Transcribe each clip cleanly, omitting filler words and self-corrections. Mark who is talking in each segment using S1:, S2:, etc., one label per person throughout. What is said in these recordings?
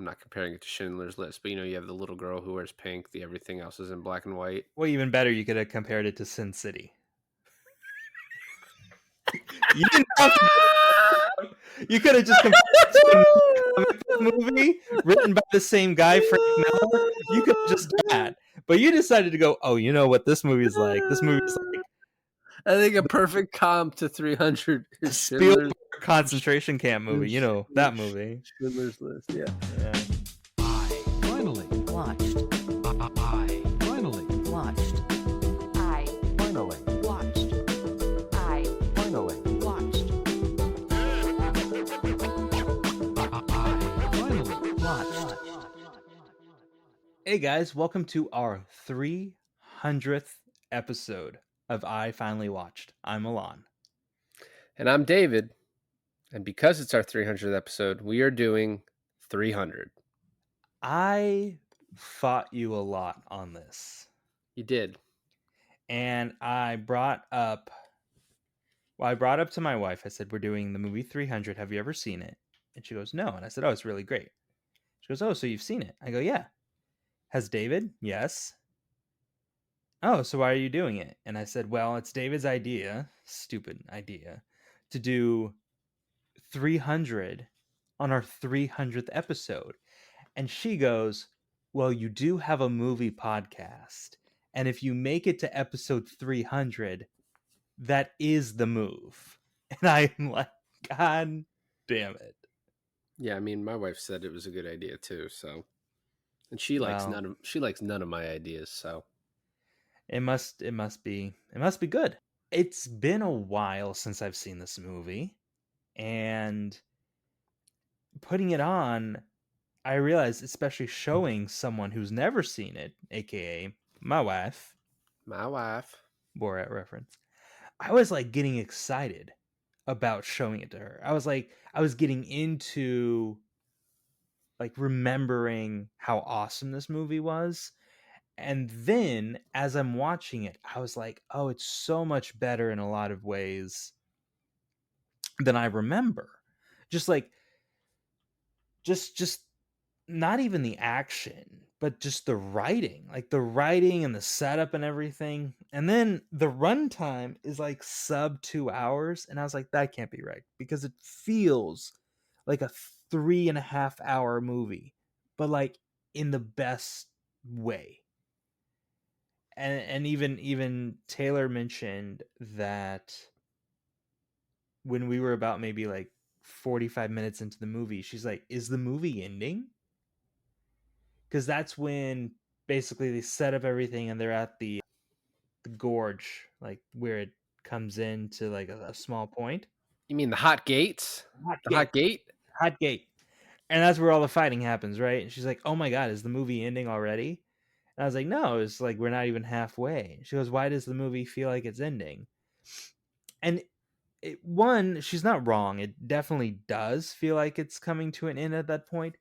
S1: I'm not comparing it to Schindler's List, but you have the little girl who wears pink. The everything else is in black and white.
S2: Well, even better, you could have compared it to Sin City. You didn't have to. You could have just compared it to another comic book movie written by the same guy, Frank Miller. You could have just done that, but you decided to go. Oh, you know what this movie is like? This movie is like
S1: I think a perfect comp to 300
S2: a
S1: is
S2: Spielberg concentration camp movie. You know that
S1: Sch-
S2: movie.
S1: Schindler's List. Yeah.
S2: Yeah.
S3: I finally
S4: Watched.
S3: I finally
S4: Watched.
S5: I
S3: finally
S5: watched. I
S3: finally
S5: watched.
S3: I finally
S4: Watched.
S2: Hey guys, welcome to our 300th episode of I Finally Watched. I'm Milan.
S1: And I'm David. And because it's our 300th episode, we are doing 300.
S2: I fought you a lot on this.
S1: You did.
S2: And I brought up to my wife, I said, we're doing the movie 300. Have you ever seen it? And she goes, no. And I said, oh, it's really great. She goes, oh, so you've seen it? I go, yeah. Has David? Yes. Oh, so why are you doing it? And I said, well, it's David's idea, stupid idea, to do 300 on our 300th episode. And she goes, well, you do have a movie podcast. And if you make it to episode 300, that is the move. And I'm like, God damn it.
S1: Yeah, I mean, my wife said it was a good idea too, so. And she likes
S2: Well,
S1: none of my ideas, so.
S2: it must be good. It's been a while since I've seen this movie, and putting it on, I realized, especially showing someone who's never seen it, aka my wife,
S1: My wife.
S2: Borat reference, I was like getting excited about showing it to her. I was getting into like remembering how awesome this movie was. And then as I'm watching it, I was like, oh, it's so much better in a lot of ways than I remember. Just like just not even the action, but just the writing, like the writing and the setup and everything. And then the runtime is like sub 2 hours. And I was like, that can't be right, because it feels like a 3.5 hour movie, but like in the best way. And even Taylor mentioned that when we were about maybe like 45 minutes into the movie, she's like, is the movie ending? Because that's when basically they set up everything and they're at the gorge, like where it comes into like a small point.
S1: You mean the hot gates? The hot gate?
S2: Hot gate. And that's where all the fighting happens, right? And she's like, oh my God, is the movie ending already? And I was like, no, it's like we're not even halfway. She goes, why does the movie feel like it's ending? And one, she's not wrong. It definitely does feel like it's coming to an end at that point.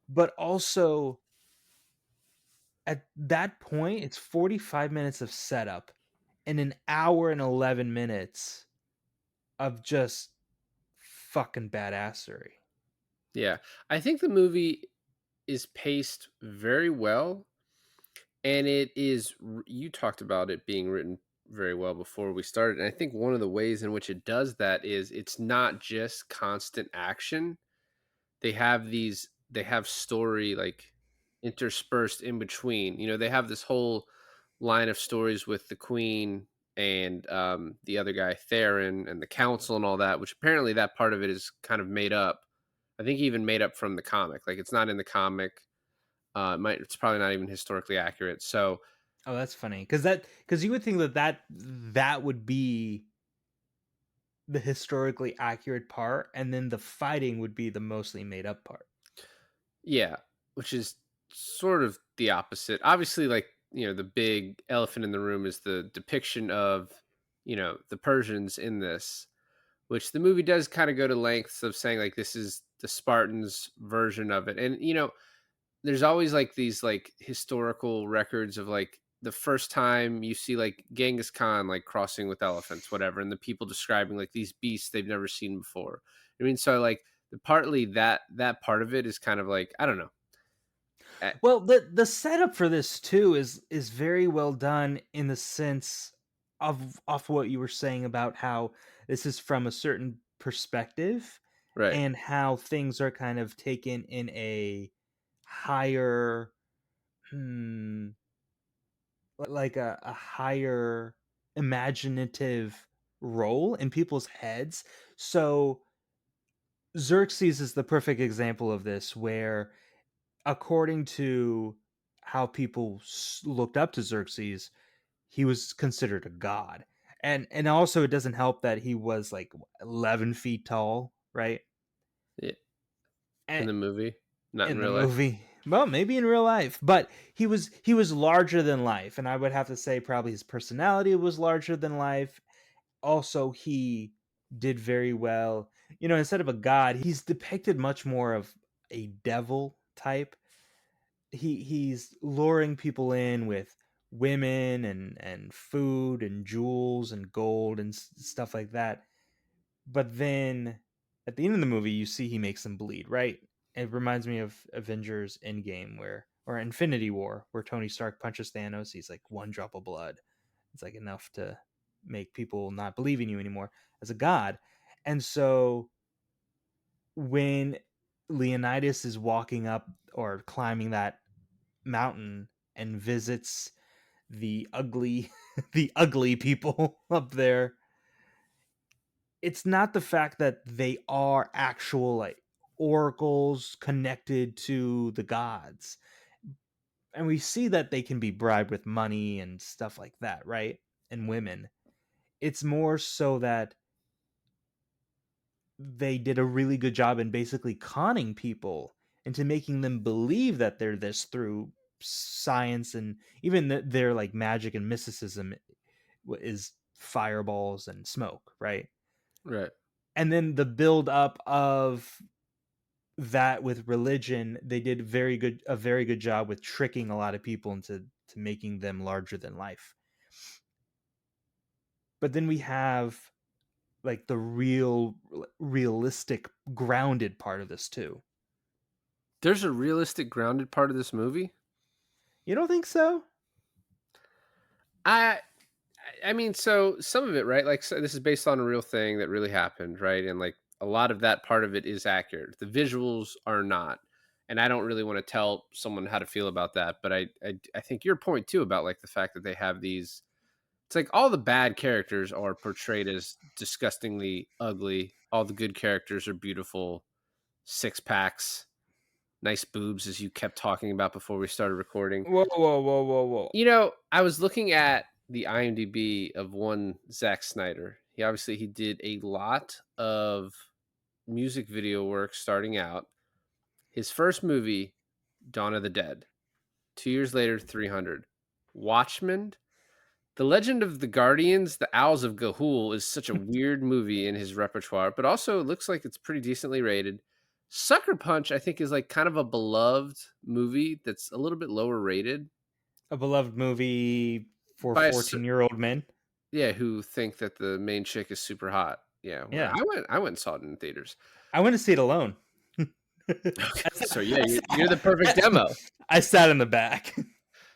S2: But also, at that point, it's 45 minutes of setup and an hour and 11 minutes of just fucking badassery.
S1: Yeah. I think the movie is paced very well. And you talked about it being written very well before we started. And I think one of the ways in which it does that is it's not just constant action. They have story like interspersed in between. They have this whole line of stories with the Queen and the other guy, Theron, and the council and all that, which apparently that part of it is kind of made up. I think even made up from the comic. Like it's not in the comic. It's probably not even historically accurate. So,
S2: oh, that's funny, because you would think that would be the historically accurate part, and then the fighting would be the mostly made up part.
S1: yeah, which is sort of the opposite. Obviously, like the big elephant in the room is the depiction of the Persians in this, which the movie does kind of go to lengths of saying like this is the Spartans version of it, and there's always like these like historical records of like the first time you see like Genghis Khan like crossing with elephants, whatever, and the people describing like these beasts they've never seen before. I mean, so like partly that part of it is kind of like, I don't know.
S2: Well, the setup for this too is very well done in the sense of what you were saying about how this is from a certain perspective
S1: Right.
S2: and how things are kind of taken in a higher hmm, like a higher imaginative role in people's heads. So Xerxes is the perfect example of this, where according to how people looked up to Xerxes, he was considered a god. And also it doesn't help that he was like 11 feet tall, right?
S1: Yeah, in
S2: And
S1: the movie, not in
S2: in the
S1: real life.
S2: movie, well, maybe in real life, but he was larger than life, and I would have to say probably his personality was larger than life. Also, he did very well. Instead of a god, he's depicted much more of a devil type. He's luring people in with women and food and jewels and gold and stuff like that. But then at the end of the movie, you see he makes them bleed, right? It reminds me of Avengers Endgame, or Infinity War, where Tony Stark punches Thanos. He's like one drop of blood. It's like enough to make people not believe in you anymore as a god. And so when Leonidas is walking up or climbing that mountain and visits the ugly the ugly people up there, it's not the fact that they are actual like oracles connected to the gods, and we see that they can be bribed with money and stuff like that, right? And women. It's more so that they did a really good job in basically conning people into making them believe that they're this through science, and even their like magic and mysticism is fireballs and smoke, right?
S1: Right.
S2: And then the build up of that with religion, they did a very good job with tricking a lot of people into making them larger than life. But then we have like the realistic grounded part of this too.
S1: There's a realistic, grounded part of this movie.
S2: You don't think so?
S1: I I mean, so some of it, right? Like, so this is based on a real thing that really happened, right? And like a lot of that part of it is accurate. The visuals are not, and I don't really want to tell someone how to feel about that. But I think your point too about like the fact that they have these. It's like all the bad characters are portrayed as disgustingly ugly. All the good characters are beautiful, six packs, nice boobs, as you kept talking about before we started recording.
S2: Whoa, whoa, whoa, whoa, whoa.
S1: I was looking at the IMDb of one Zack Snyder. He did a lot of music video work starting out. His first movie, Dawn of the Dead. 2 years later, 300. Watchmen. The Legend of the Guardians, The Owls of Ga'Hoole is such a weird movie in his repertoire, but also it looks like it's pretty decently rated. Sucker Punch, I think, is like kind of a beloved movie that's a little bit lower rated.
S2: A beloved movie for
S1: By
S2: 14-year-old men.
S1: yeah, who think that the main chick is super hot. Yeah,
S2: Yeah.
S1: I went and saw it in theaters.
S2: I went to see it alone.
S1: So yeah, you're the perfect demo.
S2: I sat in the back.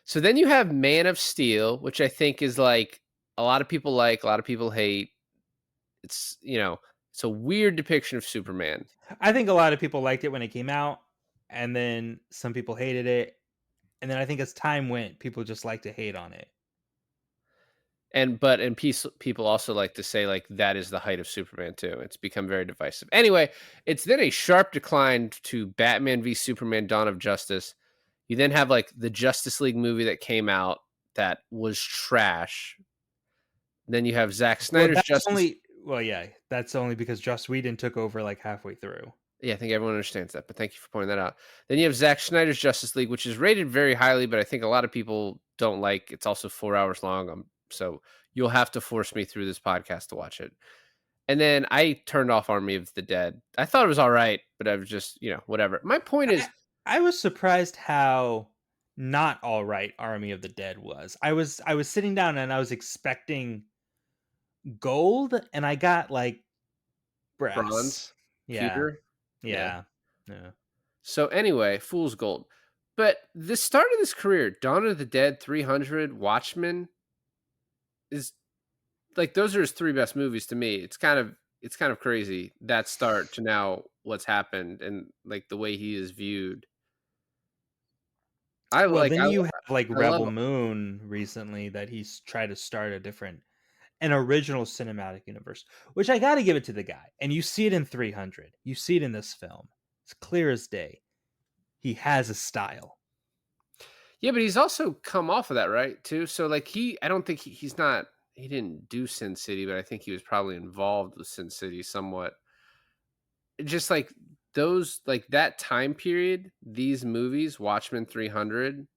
S1: So then you have Man of Steel, which I think is like a lot of people like, a lot of people hate. It's it's a weird depiction of Superman.
S2: I think a lot of people liked it when it came out, and then some people hated it. And then I think as time went, people just like to hate on it.
S1: And people also like to say like that is the height of Superman too. It's become very divisive. Anyway, it's then a sharp decline to Batman v Superman: Dawn of Justice. You then have like the Justice League movie that came out that was trash. Then you have Zack Snyder's Justice.
S2: That's only because Joss Whedon took over like halfway through.
S1: Yeah, I think everyone understands that, but thank you for pointing that out. Then you have Zack Snyder's Justice League, which is rated very highly, but I think a lot of people don't like. It's also 4 hours long, so you'll have to force me through this podcast to watch it. And then I turned off Army of the Dead. I thought it was all right, but I was just, whatever. My point is,
S2: I was surprised how not all right Army of the Dead was. I was sitting down and I was expecting gold, and I got like brass.
S1: bronze,
S2: Yeah.
S1: pewter. Yeah.
S2: Yeah. Yeah.
S1: So anyway, Fool's Gold. But the start of this career, Dawn of the Dead, 300, Watchmen, is like those are his three best movies to me. It's kind of crazy that start to now what's happened and like the way he is viewed. I
S2: Well,
S1: like
S2: then you have like
S1: I love
S2: Rebel Moon recently that he's tried to start an original cinematic universe, which I got to give it to the guy. And you see it in 300. You see it in this film. It's clear as day. He has a style.
S1: Yeah, but he's also come off of that, right? Too. So like I don't think he didn't do Sin City, but I think he was probably involved with Sin City somewhat. Just like those like that time period, these movies, Watchmen 300,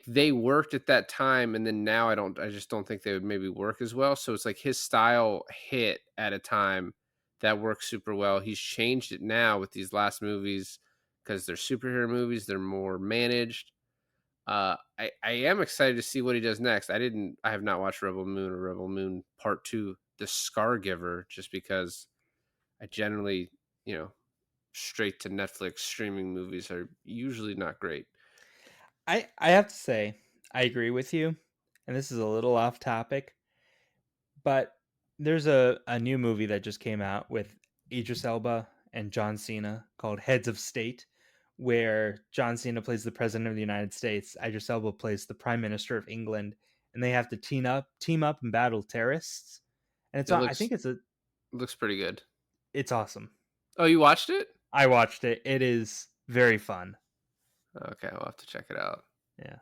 S1: they worked at that time and then now I just don't think they would maybe work as well. So it's like his style hit at a time that works super well. He's changed it now with these last movies because they're superhero movies, they're more managed. I am excited to see what he does next. I have not watched Rebel Moon or Rebel Moon Part 2, The Scar Giver, just because I generally, straight to Netflix streaming movies are usually not great.
S2: I have to say, I agree with you. And this is a little off topic, but there's a new movie that just came out with Idris Elba and John Cena called Heads of State, where John Cena plays the president of the United States, Idris Elba plays the prime minister of England, and they have to team up and battle terrorists. And
S1: It
S2: I think
S1: looks pretty good.
S2: it's awesome.
S1: Oh, you watched it?
S2: I watched it. It is very fun.
S1: Okay, I'll have to check it out.
S2: Yeah.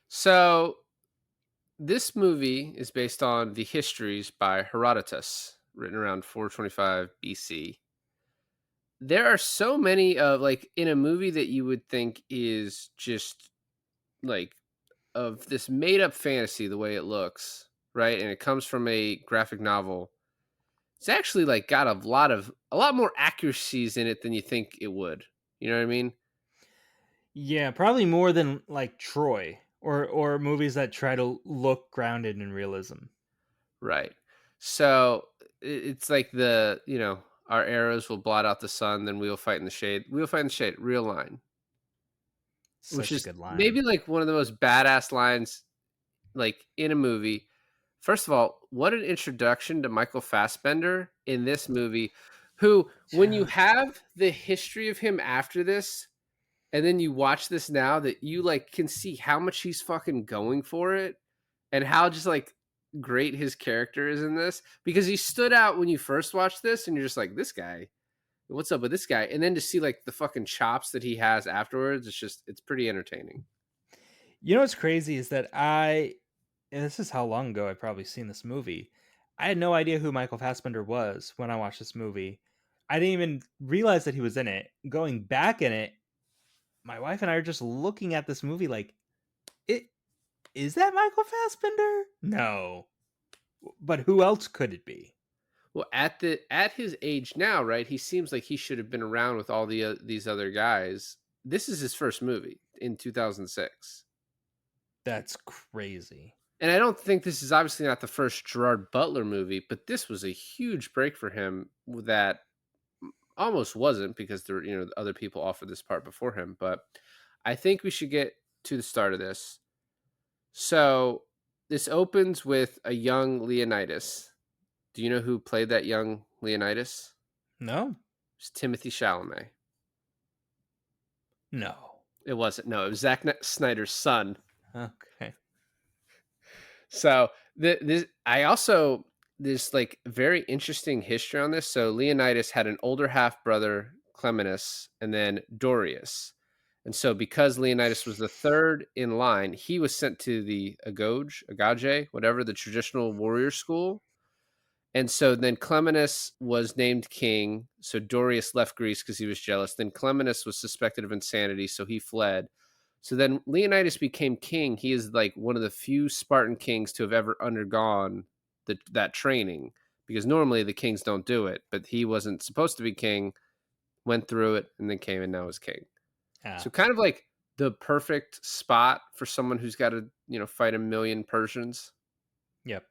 S1: So, this movie is based on the Histories by Herodotus, written around 425 BC. There are so many of like in a movie that you would think is just like of this made up fantasy the way it looks, right? And it comes from a graphic novel. It's actually like got a lot more accuracies in it than you think it would. You know what I mean?
S2: Yeah, probably more than like Troy or movies that try to look grounded in realism.
S1: Right. So it's like our arrows will blot out the sun, then we will fight in the shade. We will fight in the shade. Real line, which
S2: Such a
S1: is
S2: good line.
S1: maybe like one of the most badass lines like in a movie. First of all, what an introduction to Michael Fassbender in this movie, who when you
S2: Yeah.
S1: have the history of him after this and then you watch this now that you like can see how much he's fucking going for it and how just like great his character is in this because he stood out when you first watched this and you're just like this guy, what's up with this guy, and then to see like the fucking chops that he has afterwards, it's pretty entertaining.
S2: You know what's crazy is that and this is how long ago I've probably seen this movie. I had no idea who Michael Fassbender was when I watched this movie. I didn't even realize that he was in it. Going back in it, my wife and I are just looking at this movie like, it is that Michael Fassbender? No. But who else could it be?
S1: Well, at his age now, right, he seems like he should have been around with all these other guys. This is his first movie in 2006.
S2: That's crazy.
S1: And I don't think this is obviously not the first Gerard Butler movie, but this was a huge break for him that almost wasn't because there other people offered this part before him. But I think we should get to the start of this. So this opens with a young Leonidas. Do you know who played that young Leonidas?
S2: No?
S1: It's Timothy Chalamet.
S2: No.
S1: It wasn't. No, it was Zack Snyder's son.
S2: Okay.
S1: So there's like very interesting history on this. So Leonidas had an older half brother, Clemenus, and then Dorius. And so because Leonidas was the third in line, he was sent to the Agage, whatever, the traditional warrior school. And so then Clemenus was named king. So Dorius left Greece because he was jealous. Then Clemenus was suspected of insanity, so he fled. So then Leonidas became king. He is like one of the few Spartan kings to have ever undergone that training because normally the kings don't do it. But he wasn't supposed to be king, went through it, and then came and now is king.
S2: Yeah.
S1: So kind of like the perfect spot for someone who's got to, fight a million Persians.
S2: Yep.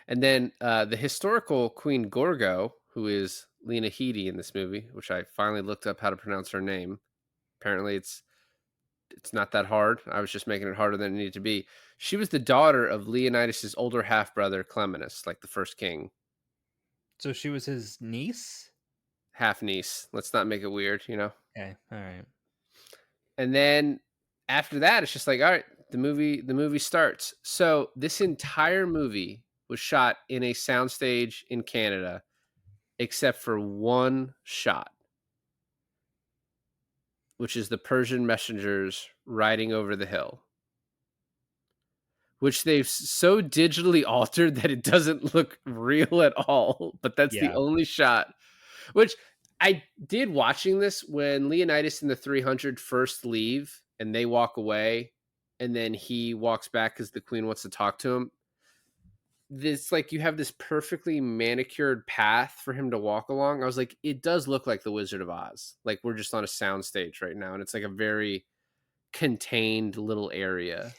S1: And then the historical Queen Gorgo, who is Lena Headey in this movie, which I finally looked up how to pronounce her name. Apparently, it's not that hard. I was just making it harder than it needed to be. She was the daughter of Leonidas's older half brother Clemenus, like the first king,
S2: So she was his niece?
S1: half niece. Let's not make it weird, you know.
S2: Okay, all right.
S1: And then after that, it's just like, all right, the movie starts. So this entire movie was shot in a soundstage in Canada, except for one shot, which is the Persian messengers riding over the hill, which they've so digitally altered that it doesn't look real at all. But that's the
S2: Yeah.
S1: only shot. Which I did watching this when Leonidas and the 300 first leave and they walk away, and then he walks back because the queen wants to talk to him. This like you have this perfectly manicured path for him to walk along. I was like, it does look like the Wizard of Oz. Like we're just on a sound stage right now, and it's like a very contained little area.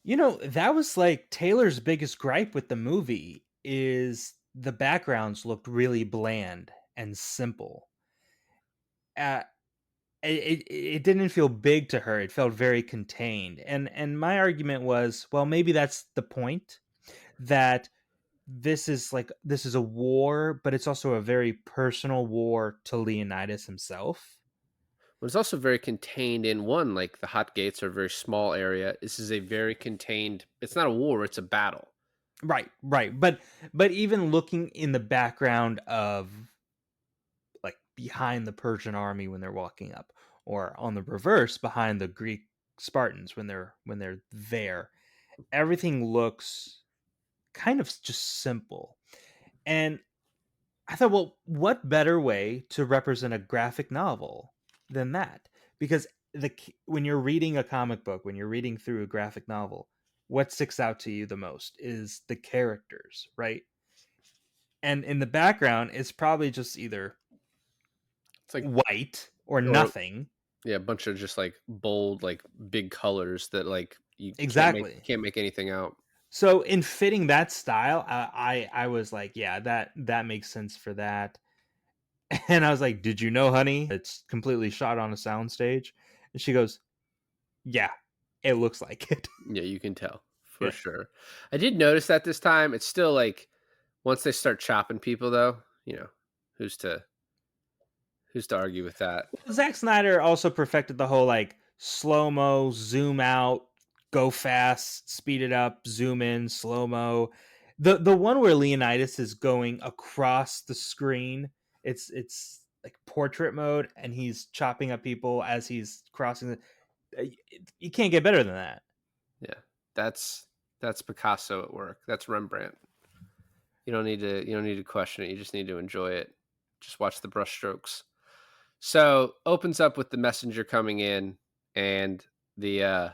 S2: You know, that was like Taylor's biggest gripe with the movie is the backgrounds looked really bland and simple. Uh, it didn't feel big to her. It felt very contained. And my argument was, well, maybe that's the point, that this is a war, but it's also a very personal war to Leonidas himself.
S1: But it's also very contained in one, like the hot gates are a very small area. This is a very contained, it's not a war, it's a battle.
S2: Right, right. But even looking in the background of like behind the Persian army when they're walking up, or on the reverse behind the Greek Spartans when they're there, everything looks kind of just simple. And I thought, well, what better way to represent a graphic novel than that? Because when you're reading a comic book, when you're reading through a graphic novel, what sticks out to you the most is the characters, right? And in the background, it's probably just either
S1: It's like,
S2: white or
S1: or
S2: nothing.
S1: yeah, a bunch of just like bold, like big colors that like you
S2: Exactly.
S1: can't make anything out.
S2: So in fitting that style, I was like, yeah, that makes sense for that. And I was like, did you know, honey, it's completely shot on a soundstage? And she goes, yeah, it looks like it.
S1: Yeah, you can tell for
S2: Yeah.
S1: sure. I did notice that this time. It's still like once they start chopping people, though, you know, who's to argue with that?
S2: Zack Snyder also perfected the whole like slow mo, zoom out, go fast, speed it up, zoom in, slow mo. The one where Leonidas is going across the screen, it's like portrait mode, and he's chopping up people as he's crossing the. You can't get better than that.
S1: Yeah, that's Picasso at work. That's Rembrandt. You don't need to question it. You just need to enjoy it. Just watch the brushstrokes. So opens up with the messenger coming in, and the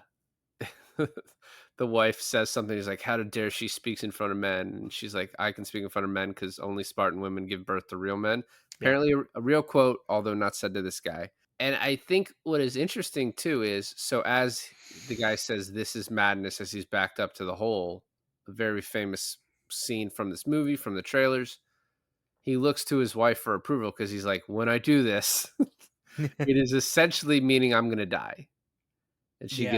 S1: the wife says something. He's like, "How dare she speaks in front of men?" And she's like, "I can speak in front of men because only Spartan women give birth to real men."
S2: Yeah.
S1: Apparently, a real quote, although not said to this guy. And I think what is interesting too is so as the guy says, "This is madness," as he's backed up to the hole, a very famous scene from this movie, from the trailers. He looks to his wife for approval because he's like, "When I do this, it is essentially meaning I'm gonna die." And
S2: Yeah.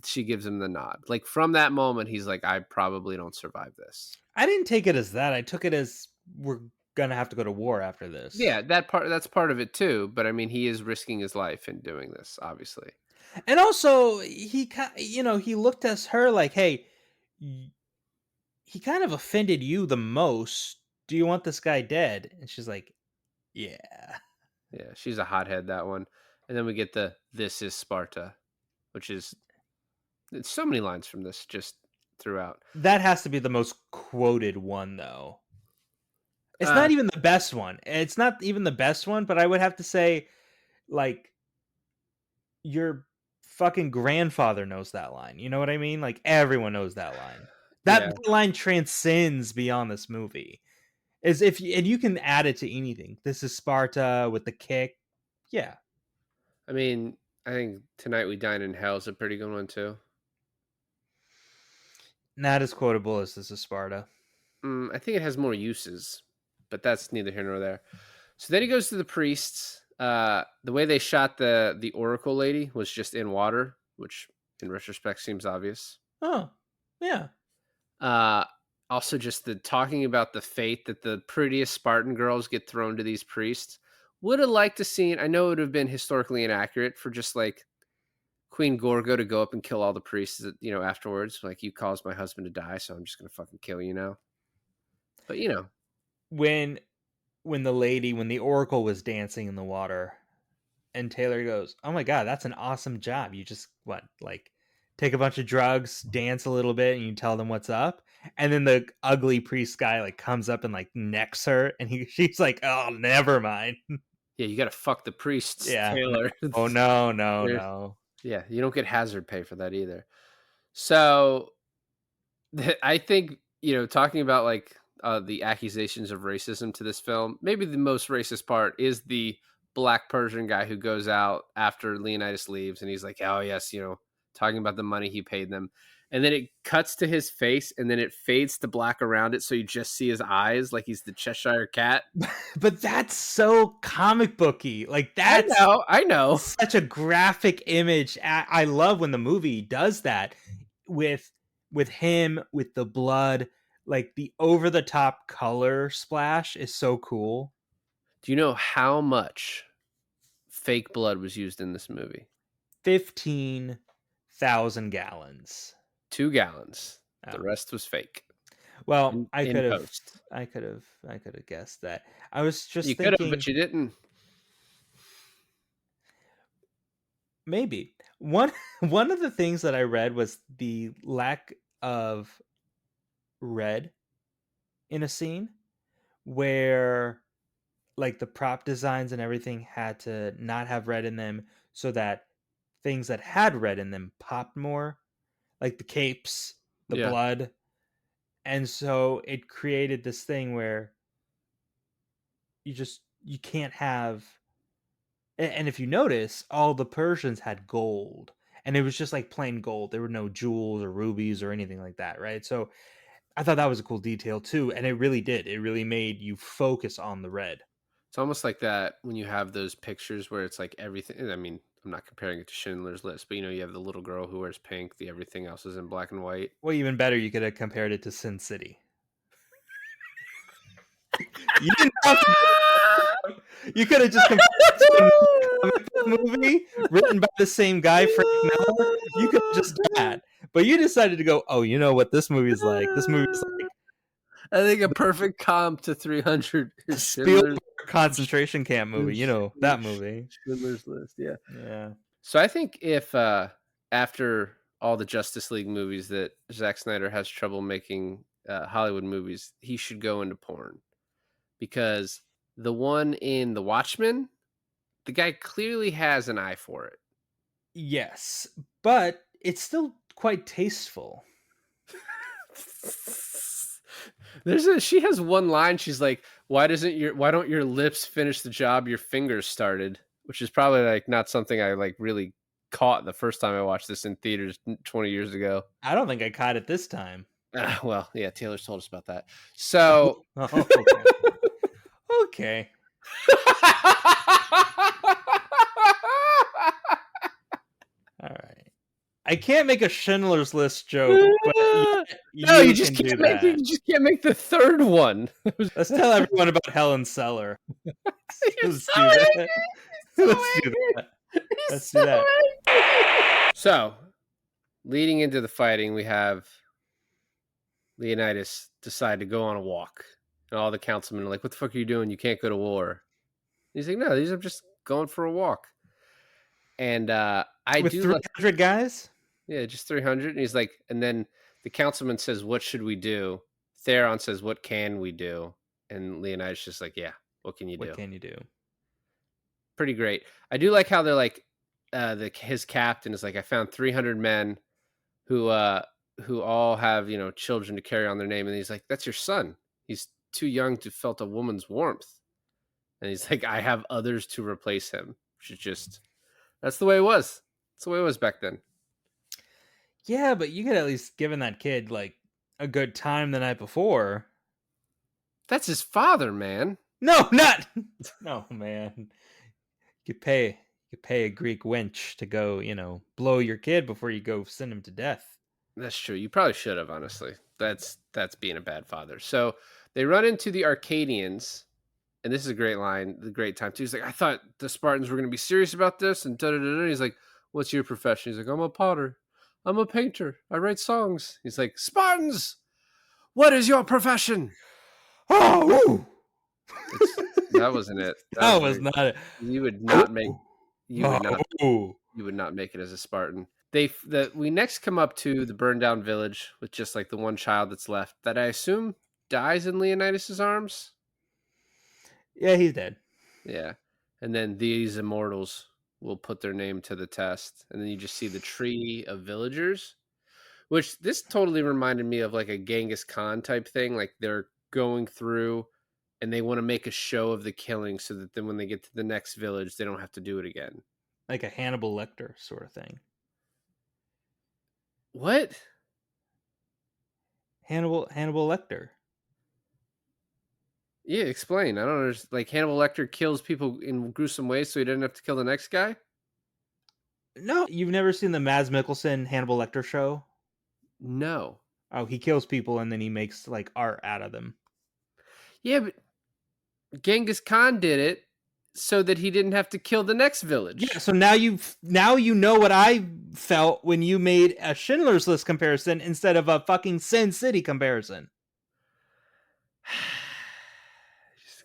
S1: she gives him the nod. Like from that moment, he's like, "I probably don't survive this."
S2: I didn't take it as that. I took it as we're gonna have to go to war after this.
S1: Yeah, that's part of it too. But I mean, he is risking his life in doing this, obviously.
S2: And also, he looked at her like, "Hey, y- he kind of offended you the most. Do you want this guy dead?" And she's like, "Yeah."
S1: Yeah, she's a hothead, that one. And then we get the "This is Sparta," which is it's so many lines from this just throughout.
S2: That has to be the most quoted one, though. It's
S1: Uh,
S2: not even the best one. It's not even the best one, but I would have to say, like, your fucking grandfather knows that line. You know what I mean? Like, everyone knows that line. That,
S1: yeah,
S2: that line transcends beyond this movie. As if and you can add it to anything. This is Sparta with the kick. Yeah.
S1: I mean, I think "Tonight We Dine in Hell" is a pretty good one too.
S2: Not as quotable as This is Sparta.
S1: I think it has more uses, but that's neither here nor there. So then he goes to the priests. The way they shot the Oracle lady was just in water, which in retrospect seems obvious.
S2: Oh, yeah.
S1: Uh, Also, just the talking about the fate that the prettiest Spartan girls get thrown to these priests. Would have liked to seen. I know it would have been historically inaccurate for just like Queen Gorgo to go up and kill all the priests, afterwards. Like, you caused my husband to die, so I'm just gonna fucking kill you now. But
S2: When the oracle was dancing in the water, and Taylor goes, "Oh my god, that's an awesome job. You just take a bunch of drugs, dance a little bit, and you tell them what's up." And then the ugly priest guy like comes up and like necks her, and she's like, "Oh, never mind."
S1: yeah, you gotta fuck the priests,
S2: Yeah.
S1: Taylor.
S2: Oh no,
S1: There's-
S2: no.
S1: Yeah, you don't get hazard pay for that either. So I think, talking about like the accusations of racism to this film, maybe the most racist part is the black Persian guy who goes out after Leonidas leaves and he's like, oh, yes, talking about the money he paid them. And then it cuts to his face and then it fades to black around it. So you just see his eyes like he's the Cheshire Cat.
S2: But that's so comic booky. Like, that's
S1: I know.
S2: such a graphic image. I love when the movie does that with him, with the blood. Like, the over the top color splash is so cool.
S1: Do you know how much fake blood was used in this movie?
S2: 15,000 gallons.
S1: 2 gallons.
S2: Oh.
S1: The rest was fake.
S2: Well, I
S1: in
S2: could have
S1: post.
S2: I could have guessed that. I was just
S1: You could have,
S2: thinking
S1: but you didn't.
S2: maybe. One of the things that I read was the lack of red in a scene where like the prop designs and everything had to not have red in them so that things that had red in them popped more, like the capes, the
S1: Yeah.
S2: blood. And so it created this thing where you can't have, and if you notice, all the Persians had gold, and it was just like plain gold. There were no jewels or rubies or anything like that, right? So I thought that was a cool detail too, and it really did. It really made you focus on the red.
S1: It's almost like that when you have those pictures where it's like everything. I mean, I'm not comparing it to Schindler's List, but you have the little girl who wears pink. Everything else is in black and white.
S2: Well, even better, you could have compared it to Sin City. You didn't have to. You could have just compared it to a comic book movie written by the same guy, Frank Miller. You could have just done that, but you decided to go. Oh, you know what this movie is like? This movie is like
S1: I think a perfect comp to 300 is
S2: Spielberg concentration camp movie. You know that movie.
S1: Schindler's List. Yeah.
S2: Yeah.
S1: So I think if after all the Justice League movies that Zack Snyder has trouble making Hollywood movies, he should go into porn, because the one in The Watchmen, the guy clearly has an eye for it.
S2: Yes, but it's still quite tasteful.
S1: She has one line. She's like, why don't your lips finish the job your fingers started? Which is probably like not something I like really caught the first time I watched this in theaters 20 years ago.
S2: I don't think I caught it this time.
S1: Well, yeah, Taylor's told us about that. So
S2: Oh, okay. All right. I can't make a Schindler's List joke, but
S1: no, you just
S2: can do
S1: can't make
S2: that.
S1: you just can't make the third one.
S2: Let's tell everyone about Helen Seller. Let's do that. Let's do that. Let's do that.
S1: So, leading into the fighting, we have Leonidas decide to go on a walk, and all the councilmen are like, "What the fuck are you doing? You can't go to war." He's like, "No, these are just going for a walk." And
S2: With 300 guys?
S1: Yeah, just 300. And he's like, and then the councilman says, "What should we do?" Theron says, "What can we do?" And Leonidas just like, "Yeah, what can you do?"
S2: What can you do?
S1: Pretty great. I do like how they're like, his captain is like, "I found 300 men who all have children to carry on their name," and he's like, "That's your son. He's too young to felt a woman's warmth." And he's like, "I have others to replace him," which is just that's the way it was. That's the way it was back then.
S2: Yeah, but you could at least given that kid like a good time the night before.
S1: That's his father, man.
S2: No, not. No, man. You pay a Greek wench to go, blow your kid before you go send him to death.
S1: That's true. You probably should have, honestly. That's being a bad father. So they run into the Arcadians, and this is a great line, the great time too. He's like, I thought the Spartans were going to be serious about this, and da da da. He's like, what's your profession? He's like, I'm a potter. I'm a painter. I write songs. He's like, Spartans, what is your profession?
S2: Oh,
S1: That wasn't it.
S2: that was not it.
S1: You would not make. You would not.
S2: Oh.
S1: You would not make it as a Spartan. We next come up to the burned down village with just like the one child that's left that I assume dies in Leonidas's arms.
S2: Yeah, he's dead.
S1: Yeah. And then these immortals will put their name to the test. And then you just see the tree of villagers, which this totally reminded me of like a Genghis Khan type thing. Like they're going through and they want to make a show of the killing so that then when they get to the next village, they don't have to do it again.
S2: Like a Hannibal Lecter sort of thing.
S1: What?
S2: Hannibal Lecter.
S1: Yeah, explain. I don't understand. Like Hannibal Lecter kills people in gruesome ways so he doesn't have to kill the next guy?
S2: No, you've never seen the Mads Mikkelsen Hannibal Lecter show?
S1: No.
S2: Oh, he kills people and then he makes like art out of them.
S1: Yeah, but Genghis Khan did it so that he didn't have to kill the next village.
S2: Yeah, so now you know what I felt when you made a Schindler's List comparison instead of a fucking Sin City comparison.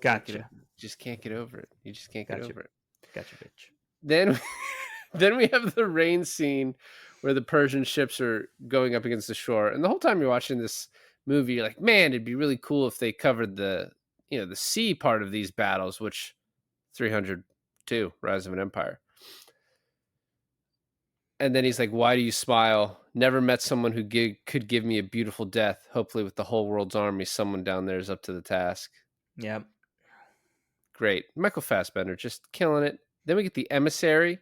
S2: Gotcha.
S1: Just can't get over it. You just can't get over it.
S2: Gotcha, bitch.
S1: Then then we have the rain scene where the Persian ships are going up against the shore. And the whole time you're watching this movie, you're like, man, it'd be really cool if they covered the sea part of these battles, which 302, Rise of an Empire. And then he's like, why do you smile? Never met someone who could give me a beautiful death. Hopefully with the whole world's army, someone down there is up to the task.
S2: Yep.
S1: Great. Michael Fassbender just killing it. Then we get the emissary,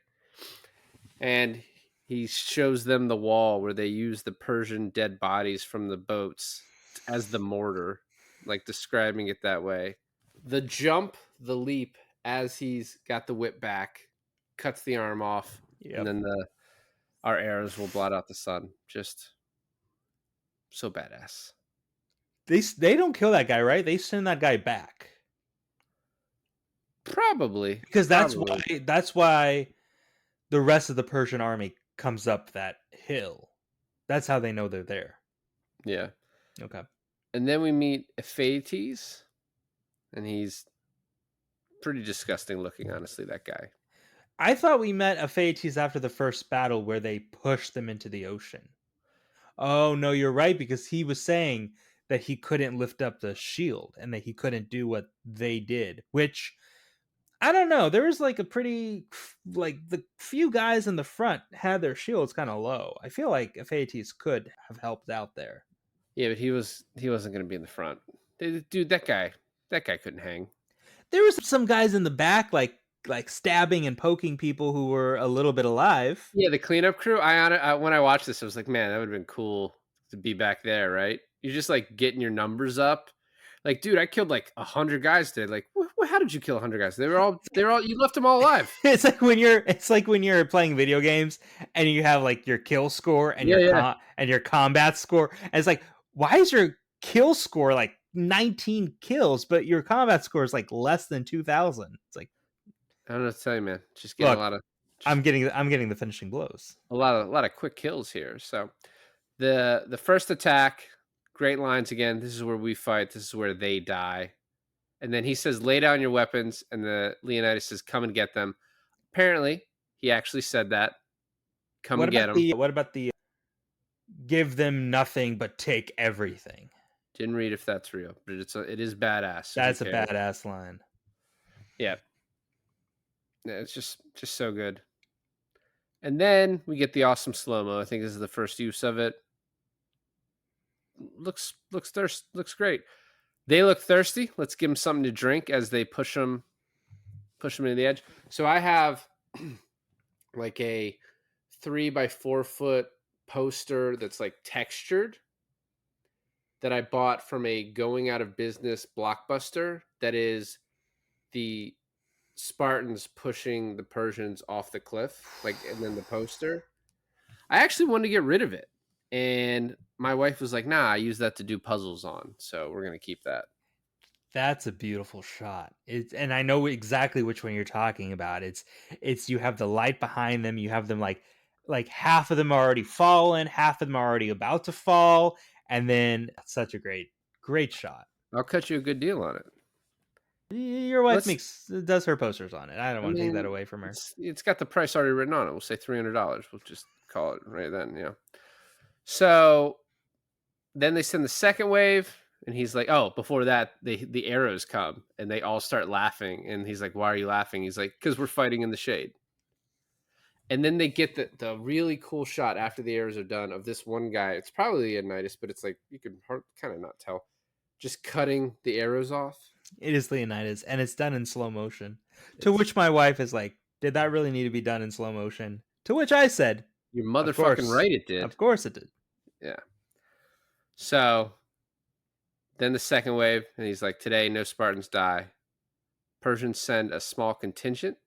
S1: and he shows them the wall where they use the Persian dead bodies from the boats as the mortar, like describing it that way. The jump, the leap, as he's got the whip back, cuts the arm off, and then our arrows will blot out the sun. Just so badass.
S2: They don't kill that guy, right? They send that guy back.
S1: Probably.
S2: Because that's why the rest of the Persian army comes up that hill. That's how they know they're there.
S1: Yeah.
S2: Okay.
S1: And then we meet Ephaetes, and he's pretty disgusting looking, honestly, that guy.
S2: I thought we met Ephaetes after the first battle where they pushed them into the ocean. Oh, no, you're right, because he was saying that he couldn't lift up the shield and that he couldn't do what they did, which I don't know. There was like a pretty, like the few guys in the front had their shields kind of low. I feel like Ephaetes could have helped out there.
S1: Yeah, but he wasn't going to be in the front. Dude, that guy couldn't hang.
S2: There was some guys in the back, like stabbing and poking people who were a little bit alive.
S1: Yeah, the cleanup crew. When I watched this, I was like, man, that would have been cool to be back there, right? You're just like getting your numbers up. Like, dude, I killed like 100 guys today. Like, how did you kill 100 guys? They were all. You left them all alive.
S2: It's like when you're playing video games and you have like your kill score and your combat score. And it's like, why is your kill score like 19 kills, but your combat score is like less than 2,000? It's like,
S1: I don't know what to tell you, man. Just getting a lot of.
S2: I'm getting the finishing blows.
S1: A lot of quick kills here. So, the first attack. Great lines again. This is where we fight. This is where they die. And then he says, lay down your weapons. And the Leonidas says, come and get them. Apparently, he actually said that. Come and get them.
S2: What about the give them nothing but take everything?
S1: Didn't read if that's real, but it is badass.
S2: That's a badass line.
S1: Yeah. It's just so good. And then we get the awesome slow-mo. I think this is the first use of it. Looks great. They look thirsty. Let's give them something to drink as they push them to the edge. So I have like a 3x4 foot poster that's like textured that I bought from a going out of business Blockbuster that is the Spartans pushing the Persians off the cliff, like, and then the poster. I actually wanted to get rid of it, and my wife was like, "Nah, I use that to do puzzles on, so we're gonna keep that."
S2: That's a beautiful shot. And I know exactly which one you're talking about. It's you have the light behind them. You have them like half of them are already fallen, half of them are already about to fall, and then such a great shot.
S1: I'll cut you a good deal on it.
S2: Your wife
S1: Let's.
S2: does her posters on it. I don't
S1: I
S2: want to take that
S1: mean,
S2: away from her.
S1: it's got the price already written on it. We'll say $300. We'll just call it right then. Yeah. So then they send the second wave, and he's like, "Oh, before that, the arrows come, and they all start laughing." And he's like, "Why are you laughing?" He's like, "Because we're fighting in the shade." And then they get the really cool shot after the arrows are done of this one guy. It's probably Leonidas, but it's like you can kind of not tell. Just cutting the arrows off.
S2: It is Leonidas, and it's done in slow motion. To which my wife is like, "Did that really need to be done in slow motion?" To which I said,
S1: You're
S2: "Of
S1: motherfucking
S2: course,
S1: right, it did.
S2: of course it did."
S1: Yeah. So then the second wave, and he's like, "Today, no Spartans die. Persians send a small contingent,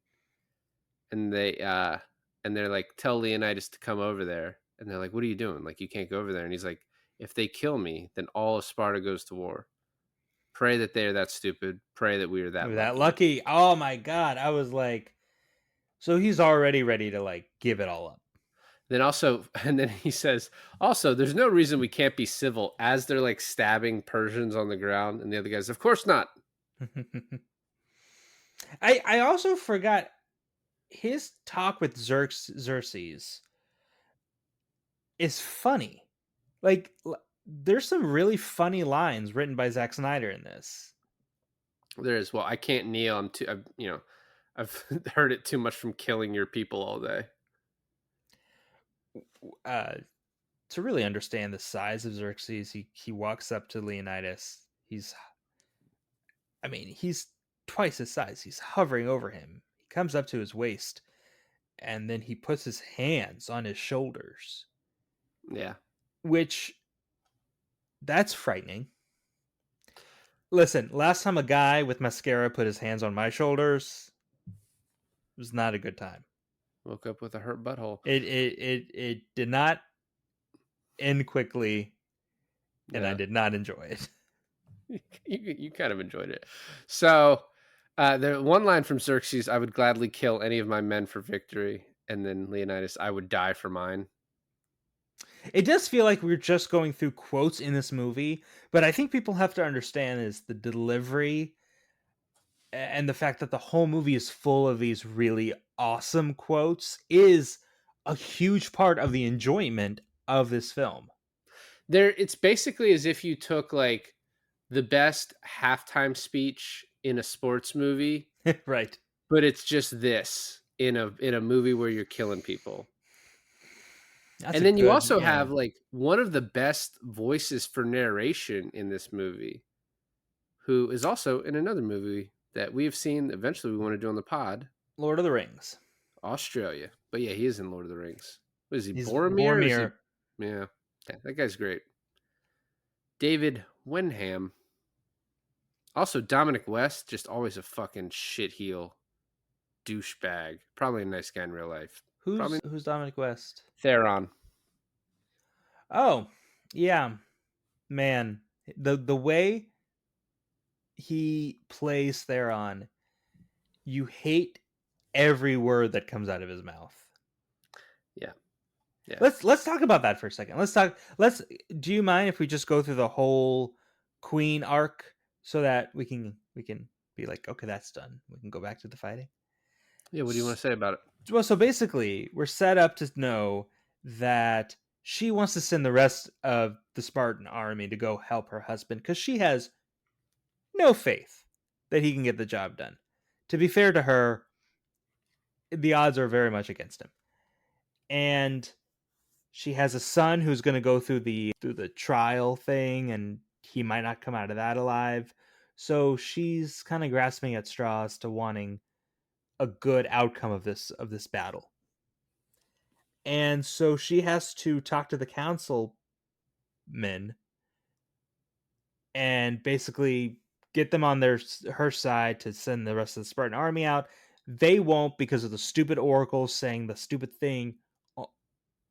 S1: and they're like, tell Leonidas to come over there." And they're like, "What are you doing? Like, you can't go over there." And he's like, "If they kill me, then all of Sparta goes to war. Pray that they are that stupid. Pray that we are that
S2: We're that
S1: lucky."
S2: lucky. Oh my god. I was like, so he's already ready to like give it all up.
S1: Then also, and then he says, "Also, there's no reason we can't be civil," as they're like stabbing Persians on the ground. And the other guy's, "Of course not."
S2: I also forgot his talk with Xerxes is funny. Like there's some really funny lines written by Zack Snyder in this.
S1: There is, well, I can't kneel. I've heard it too much from killing your people all day.
S2: Uh to really understand the size of Xerxes, he walks up to Leonidas. He's twice his size. He's hovering over him. He comes up to his waist, and then he puts his hands on his shoulders,
S1: Yeah.
S2: which that's frightening. Listen, last time a guy with mascara put his hands on my shoulders, it was not a good time.
S1: Woke up with a hurt butthole.
S2: It did not end quickly, and I
S1: Yeah.
S2: did not enjoy it.
S1: You kind of enjoyed it. So, the one line from Xerxes, "I would gladly kill any of my men for victory." And then Leonidas, "I would die for mine."
S2: It does feel like we're just going through quotes in this movie, but I think people have to understand is the delivery and the fact that the whole movie is full of these really awesome quotes is a huge part of the enjoyment of this film.
S1: It's basically as if you took like the best halftime speech in a sports movie,
S2: Right.
S1: but it's just this in a movie where you're killing people.
S2: That's
S1: And
S2: a
S1: then you
S2: good,
S1: also
S2: yeah.
S1: have like one of the best voices for narration in this movie, who is also in another movie that we have seen. Eventually, we want to do on the pod,
S2: Lord of the Rings.
S1: Australia. But yeah, he is in Lord of the Rings. What is he,
S2: He's
S1: Boromir? Or is he,
S2: Boromir.
S1: yeah, that guy's great. David Wenham. Also, Dominic West, just always a fucking shitheel douchebag. Probably a nice guy in real life. Probably
S2: Who's Dominic West?
S1: Theron.
S2: Oh, yeah. Man, the way he plays Theron, you hate every word that comes out of his mouth.
S1: Yeah. Yeah.
S2: Let's talk about that for a second. Do you mind if we just go through the whole Queen arc so that we can be like, okay, that's done. We can go back to the fighting.
S1: Yeah, what do you want to say about it?
S2: Well, so basically, we're set up to know that she wants to send the rest of the Spartan army to go help her husband because she has no faith that he can get the job done. To be fair to her, the odds are very much against him. And she has a son who's going to go through the trial thing, and he might not come out of that alive. So she's kind of grasping at straws to wanting a good outcome of this battle. And so she has to talk to the councilmen and basically get them on her side to send the rest of the Spartan army out. They won't because of the stupid oracles saying the stupid thing,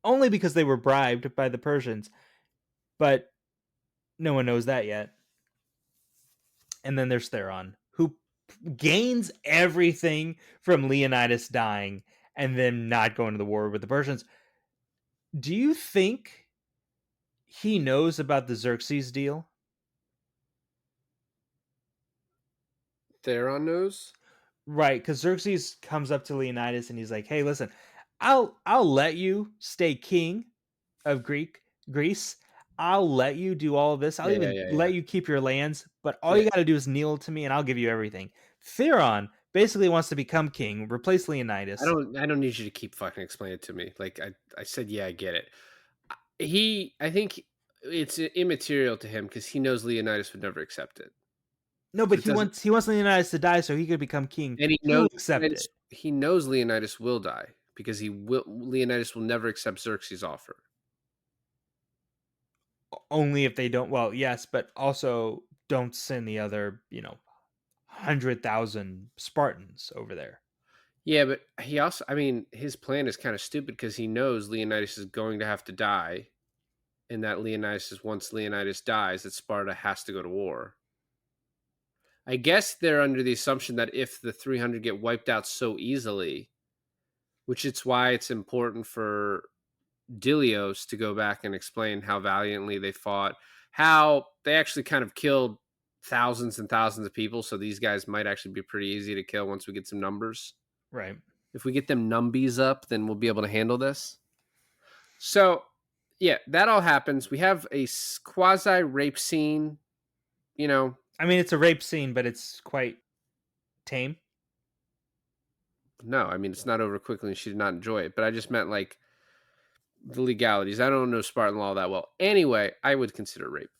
S2: only because they were bribed by the Persians. But no one knows that yet. And then there's Theron, who gains everything from Leonidas dying and then not going to the war with the Persians. Do you think he knows about the Xerxes deal?
S1: Theron knows.
S2: Right, because Xerxes comes up to Leonidas and he's like, "Hey, listen, I'll let you stay king of Greece. I'll let you do all of this. I'll even let you keep your lands, but all you got to do is kneel to me, and I'll give you everything." Theron basically wants to become king, replace Leonidas.
S1: I don't need you to keep fucking explaining it to me. Like I said, yeah, I get it. I think it's immaterial to him because he knows Leonidas would never accept it.
S2: No, but he wants Leonidas to die so he could become king.
S1: And
S2: He'll accept it.
S1: He knows Leonidas will die because Leonidas will never accept Xerxes' offer.
S2: Only if they don't. Well, yes, but also don't send the other, 100,000 Spartans over there.
S1: Yeah, but he also, I mean, his plan is kind of stupid because he knows Leonidas is going to have to die, and that once Leonidas dies, that Sparta has to go to war. I guess they're under the assumption that if the 300 get wiped out so easily, which it's why it's important for Dilios to go back and explain how valiantly they fought, how they actually kind of killed thousands and thousands of people. So these guys might actually be pretty easy to kill once we get some numbers.
S2: Right.
S1: If we get them numbies up, then we'll be able to handle this. So, yeah, that all happens. We have a quasi rape scene,
S2: I mean, it's a rape scene, but it's quite tame.
S1: No, I mean, it's not over quickly and she did not enjoy it. But I just meant like the legalities. I don't know Spartan law that well. Anyway, I would consider rape.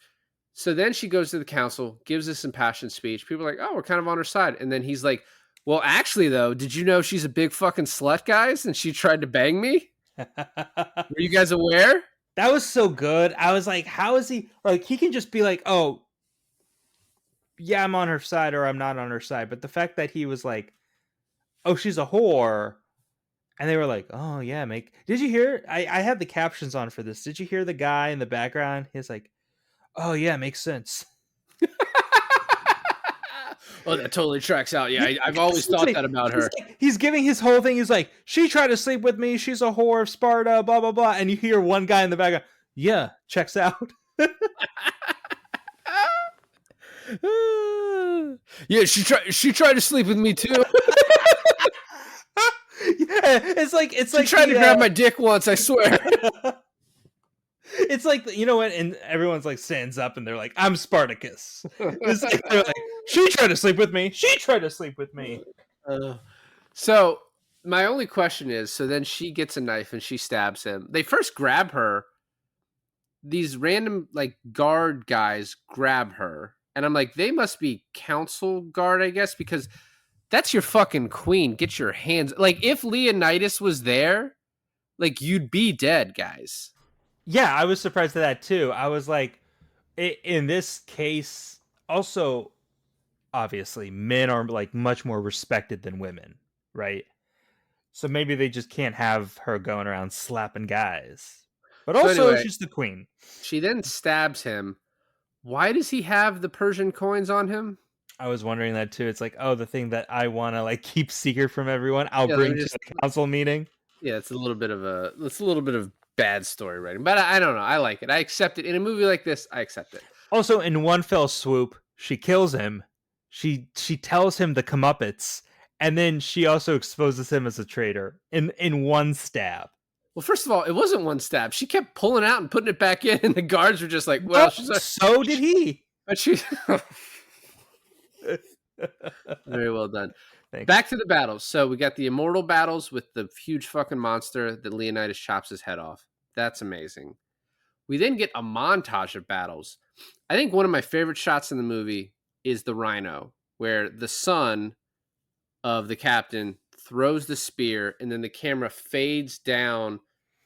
S1: So then she goes to the council, gives this impassioned speech. People are like, oh, we're kind of on her side. And then he's like, well, actually, though, did you know she's a big fucking slut, guys? And she tried to bang me? Were you guys aware?
S2: That was so good. I was like, how is he? Like, he can just be like, oh, yeah, I'm on her side or I'm not on her side. But the fact that he was like, oh, she's a whore. And they were like, oh, yeah, did you hear? I had the captions on for this. Did you hear the guy in the background? He's like, oh, yeah, makes sense.
S1: Oh, that totally tracks out. Yeah, I've always thought that about her.
S2: He's giving his whole thing. He's like, she tried to sleep with me. She's a whore of Sparta, blah, blah, blah. And you hear one guy in the background, yeah, checks out.
S1: Yeah, she tried to sleep with me too.
S2: Yeah, it's like
S1: she tried to grab my dick once, I swear.
S2: It's like, what, and everyone's like stands up and they're like, I'm Spartacus. It's like, they're like, she tried to sleep with me. She tried to sleep with me.
S1: So my only question is, so then she gets a knife and she stabs him. They first grab her. These random like guard guys grab her. And I'm like, they must be council guard, I guess, because that's your fucking queen. Get your hands. Like, if Leonidas was there, like, you'd be dead, guys.
S2: Yeah, I was surprised at that, too. I was like, in this case, also, obviously, men are, like, much more respected than women, right? So maybe they just can't have her going around slapping guys. But also, anyway, she's the queen.
S1: She then stabs him. Why does he have the Persian coins on him?
S2: I was wondering that too. It's like, oh, the thing that I want to like keep secret from everyone, I'll bring to the council meeting.
S1: Yeah, it's a little bit of bad story writing, but I don't know. I like it. I accept it in a movie like this. I accept it.
S2: Also, in one fell swoop, she kills him. She tells him the comeuppance, and then she also exposes him as a traitor in one stab.
S1: Well, first of all, it wasn't one stab. She kept pulling out and putting it back in, and the guards were just like, well,
S2: so did he.
S1: But she... Very well done.
S2: Thanks.
S1: Back to the battles. So we got the immortal battles with the huge fucking monster that Leonidas chops his head off. That's amazing. We then get a montage of battles. I think one of my favorite shots in the movie is the rhino, where the son of the captain throws the spear, and then the camera fades down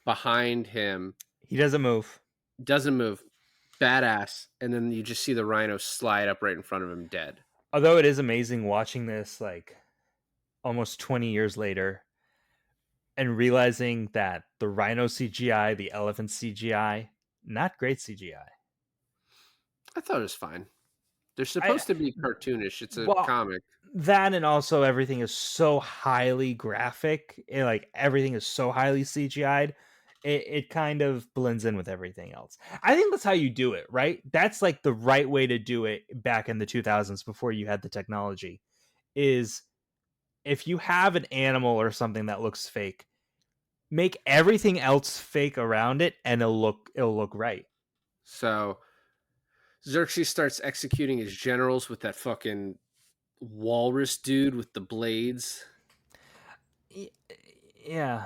S1: behind him.
S2: He doesn't move.
S1: Badass. And then you just see the rhino slide up right in front of him dead.
S2: Although it is amazing watching this like almost 20 years later and realizing that the rhino CGI, the elephant CGI, not great CGI.
S1: I thought it was fine. They're
S2: I
S1: supposed to be cartoonish. It's a
S2: well
S1: comic.
S2: that and also everything is so highly graphic. Like everything is so highly CGI'd. It kind of blends in with everything else. I think that's how you do it, right? That's like the right way to do it back in the 2000s before you had the technology. Is if you have an animal or something that looks fake, make everything else fake around it and it'll look right.
S1: So Xerxes starts executing his generals with that fucking walrus dude with the blades.
S2: Yeah.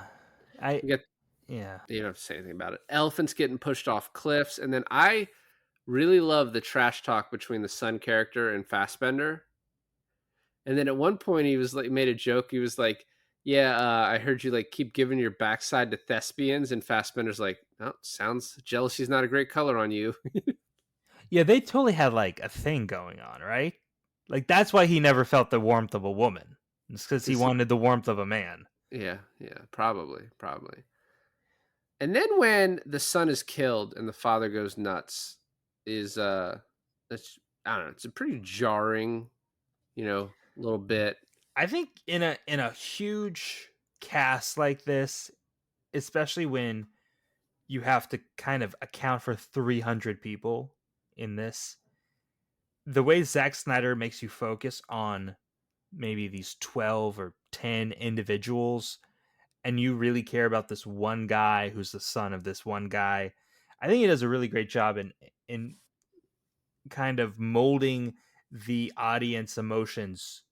S2: I
S1: You get
S2: yeah.
S1: you don't have to say anything about it. Elephants getting pushed off cliffs, and then I really love the trash talk between the Sun character and Fassbender. And then at one point he was like made a joke. He was like, "Yeah, I heard you like keep giving your backside to thespians," and Fassbender's like, "Oh, sounds jealousy's not a great color on you."
S2: Yeah, they totally had like a thing going on, right? Like that's why he never felt the warmth of a woman. It's because he
S1: Is he?
S2: wanted the warmth of a man.
S1: Yeah, yeah, probably. And then when the son is killed and the father goes nuts, is that's I don't know. It's a pretty jarring, little bit.
S2: I think in a huge cast like this, especially when you have to kind of account for 300 people in this, the way Zack Snyder makes you focus on maybe these 12 or 10 individuals and you really care about this one guy who's the son of this one guy. I think he does a really great job in kind of molding the audience emotions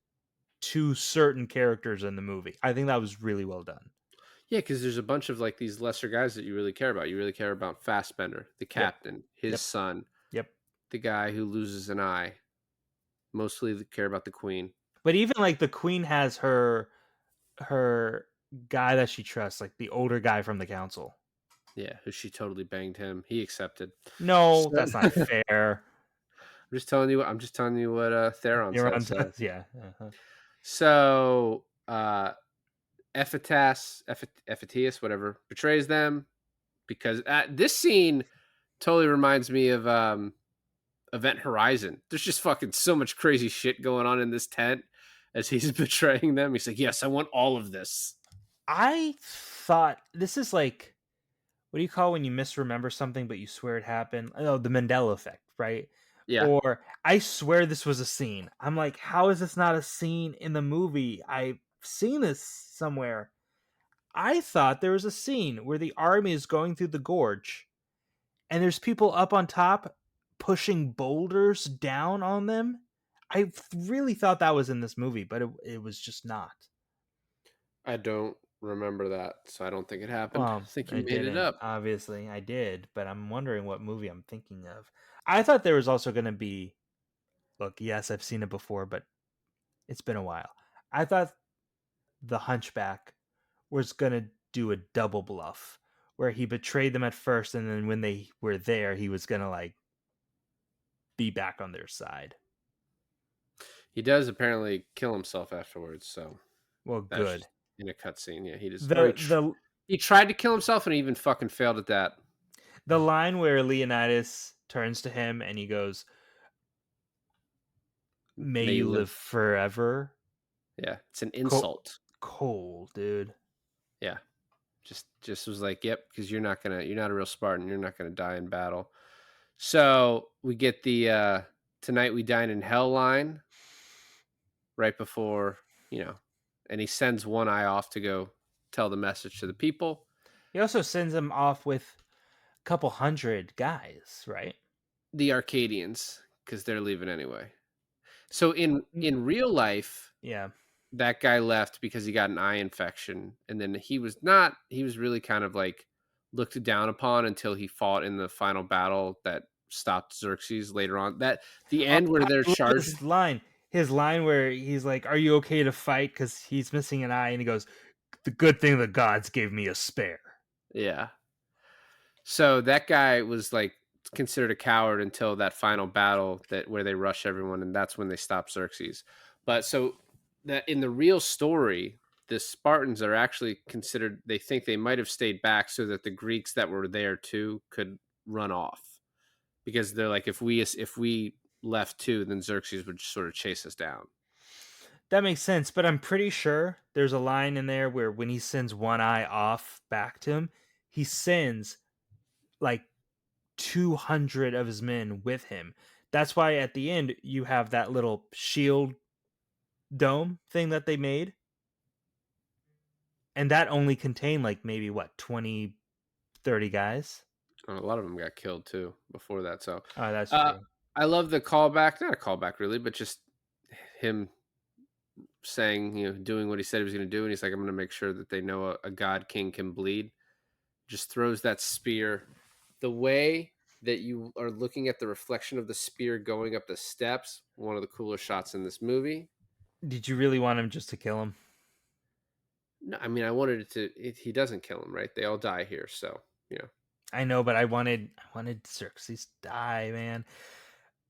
S2: to certain characters in the movie. I think that was really well done.
S1: Yeah, because there's a bunch of like these lesser guys that you really care about. You really care about Fassbender, the
S2: Yep.
S1: captain, his
S2: Yep.
S1: son,
S2: Yep.
S1: the guy who loses an eye. Mostly care about the queen.
S2: But even like the queen has her guy that she trusts, like the older guy from the council.
S1: Yeah, who she totally banged him. He accepted.
S2: No,
S1: So,
S2: that's not fair.
S1: I'm just telling you what Theron
S2: You're on
S1: said.
S2: yeah.
S1: So Ephatius, whatever, betrays them because this scene totally reminds me of Event Horizon. There's just fucking so much crazy shit going on in this tent as he's betraying them. He's like, "Yes, I want all of this."
S2: I thought this is like, what do you call when you misremember something but you swear it happened? Oh, the Mandela effect, right?
S1: Yeah,
S2: Or I swear this was a scene. I'm like, how is this not a scene in the movie? I've seen this somewhere. I thought there was a scene where the army is going through the gorge and there's people up on top pushing boulders down on them. I really thought that was in this movie, but it was just not.
S1: I don't remember that, so I don't think it happened. I
S2: Well,
S1: think
S2: I
S1: you made it
S2: didn't.
S1: up.
S2: Obviously, I did, but I'm wondering what movie I'm thinking of. I thought there was also going to be. Look, yes, I've seen it before, but it's been a while. I thought the Hunchback was going to do a double bluff where he betrayed them at first, and then when they were there, he was going to like be back on their side.
S1: He does apparently kill himself afterwards, so
S2: Well,
S1: that's
S2: good.
S1: just in a cutscene. Yeah, he does.
S2: The
S1: He tried to kill himself and he even fucking failed at that.
S2: the line where Leonidas turns to him and he goes, "May you live forever."
S1: Yeah, it's an insult.
S2: Cold, dude.
S1: Yeah, just was like, yep, because you're not a real Spartan. You're not gonna die in battle. So we get the tonight we dine in hell line right before, and he sends one eye off to go tell the message to the people.
S2: He also sends him off with a couple hundred guys, right?
S1: The Arcadians, because they're leaving anyway. So in real life,
S2: Yeah.
S1: that guy left because he got an eye infection, and then he was really kind of like looked down upon until he fought in the final battle that stopped Xerxes later on. That the end where they're charged.
S2: His line where he's like, "Are you okay to fight?" Because he's missing an eye, and he goes, "The good thing the gods gave me a spare."
S1: Yeah. So that guy was like considered a coward until that final battle where they rush everyone, and that's when they stop Xerxes. But so that in the real story, the Spartans are actually considered. They think they might have stayed back so that the Greeks that were there too could run off, because they're like, if we left too, then Xerxes would sort of chase us down.
S2: That makes sense, but I'm pretty sure there's a line in there where when he sends one eye off back to him, he sends like 200 of his men with him. That's why at the end you have that little shield dome thing that they made. And that only contained like maybe what, 20, 30 guys?
S1: A lot of them got killed too before that. So
S2: Oh, that's
S1: uh,
S2: true.
S1: I love the callback. Not a callback really, but just him saying, doing what he said he was going to do, and he's like, "I'm going to make sure that they know a god king can bleed." Just throws that spear. The way that you are looking at the reflection of the spear going up the steps, one of the cooler shots in this movie.
S2: Did you really want him just to kill him?
S1: No, I mean, I wanted it to. He doesn't kill him, right? They all die here, so
S2: I know, but I wanted Xerxes to die, man.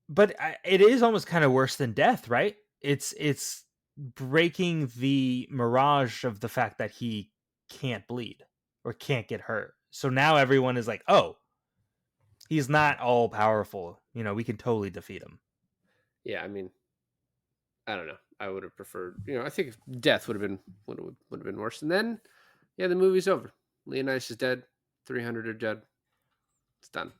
S2: But it is almost kind of worse than death, right? It's breaking the mirage of the fact that he can't bleed or can't get hurt. So now everyone is like, "Oh, he's not all powerful. We can totally defeat him."
S1: Yeah. I mean, I don't know. I would have preferred. I think death would have been worse. And then, yeah, the movie's over. Leonidas is dead. 300 are dead. It's done.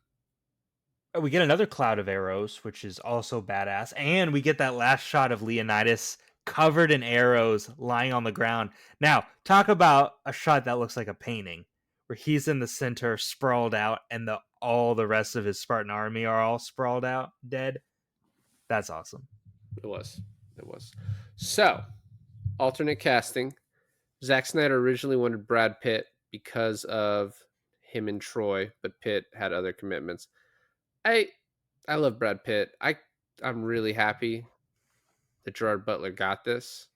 S2: We get another cloud of arrows, which is also badass, and we get that last shot of Leonidas covered in arrows lying on the ground. Now, talk about a shot that looks like a painting, where he's in the center, sprawled out, and all the rest of his Spartan army are all sprawled out, dead. That's awesome.
S1: It was. So, alternate casting. Zack Snyder originally wanted Brad Pitt because of him and Troy, but Pitt had other commitments. I love Brad Pitt. I'm really happy that Gerard Butler got this.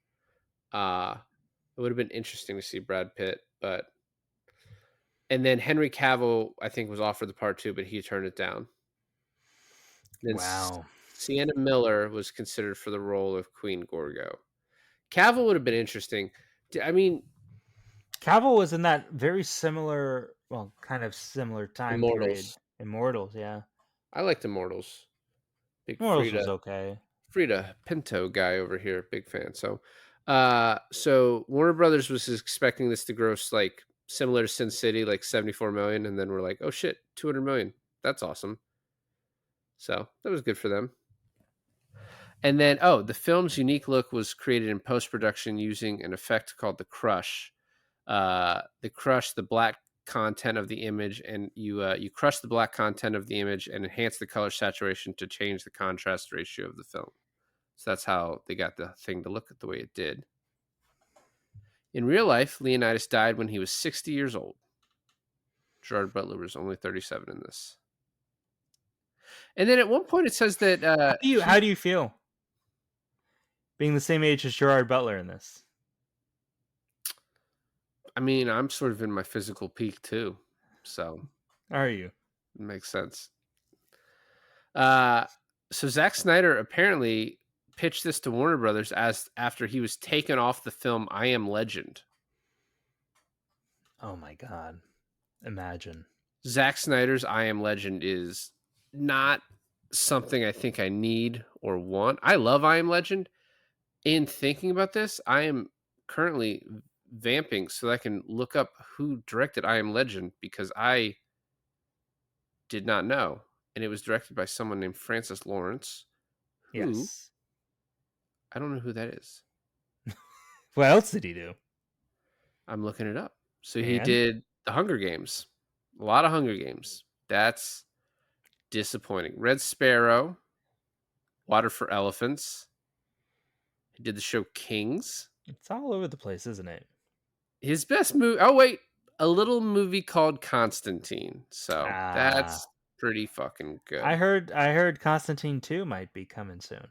S1: It would have been interesting to see Brad Pitt, and then Henry Cavill, I think, was offered the part too, but he turned it down. Then
S2: Wow.
S1: Sienna Miller was considered for the role of Queen Gorgo. Cavill would have been interesting. I mean,
S2: Cavill was in that very similar, well, kind of similar time period.
S1: Immortals.
S2: Immortals, yeah.
S1: I liked Immortals. Big
S2: Immortals was okay.
S1: Frida Pinto guy over here, big fan. So Warner Brothers was expecting this to gross like similar to Sin City, like 74 million, and then we're like, oh shit, 200 million. That's awesome. So that was good for them. And then, the film's unique look was created in post-production using an effect called the crush. The black content of the image, and you crush the black content of the image and enhance the color saturation to change the contrast ratio of the film. So that's how they got the thing to look at the way it did. In real life, Leonidas died when he was 60 years old. Gerard Butler was only 37 in this. And then at one point it says that
S2: How do you feel being the same age as Gerard Butler in this?
S1: I mean, I'm sort of in my physical peak too, so
S2: Are you?
S1: it makes sense. So Zack Snyder apparently pitched this to Warner Brothers after he was taken off the film I Am Legend.
S2: Oh my god. Imagine.
S1: Zack Snyder's I Am Legend is not something I think I need or want. I love I Am Legend. In thinking about this, I am currently vamping so that I can look up who directed I Am Legend, because I did not know. And it was directed by someone named Francis Lawrence. Who,
S2: Yes.
S1: I don't know who that is.
S2: What else did he do?
S1: I'm looking it up. So he
S2: And?
S1: did The Hunger Games. A lot of Hunger Games. That's disappointing. Red Sparrow, Water for Elephants. He did the show Kings.
S2: It's all over the place, isn't it?
S1: His best movie. Oh, wait. A little movie called Constantine. So that's pretty fucking good.
S2: I heard Constantine 2 might be coming soon.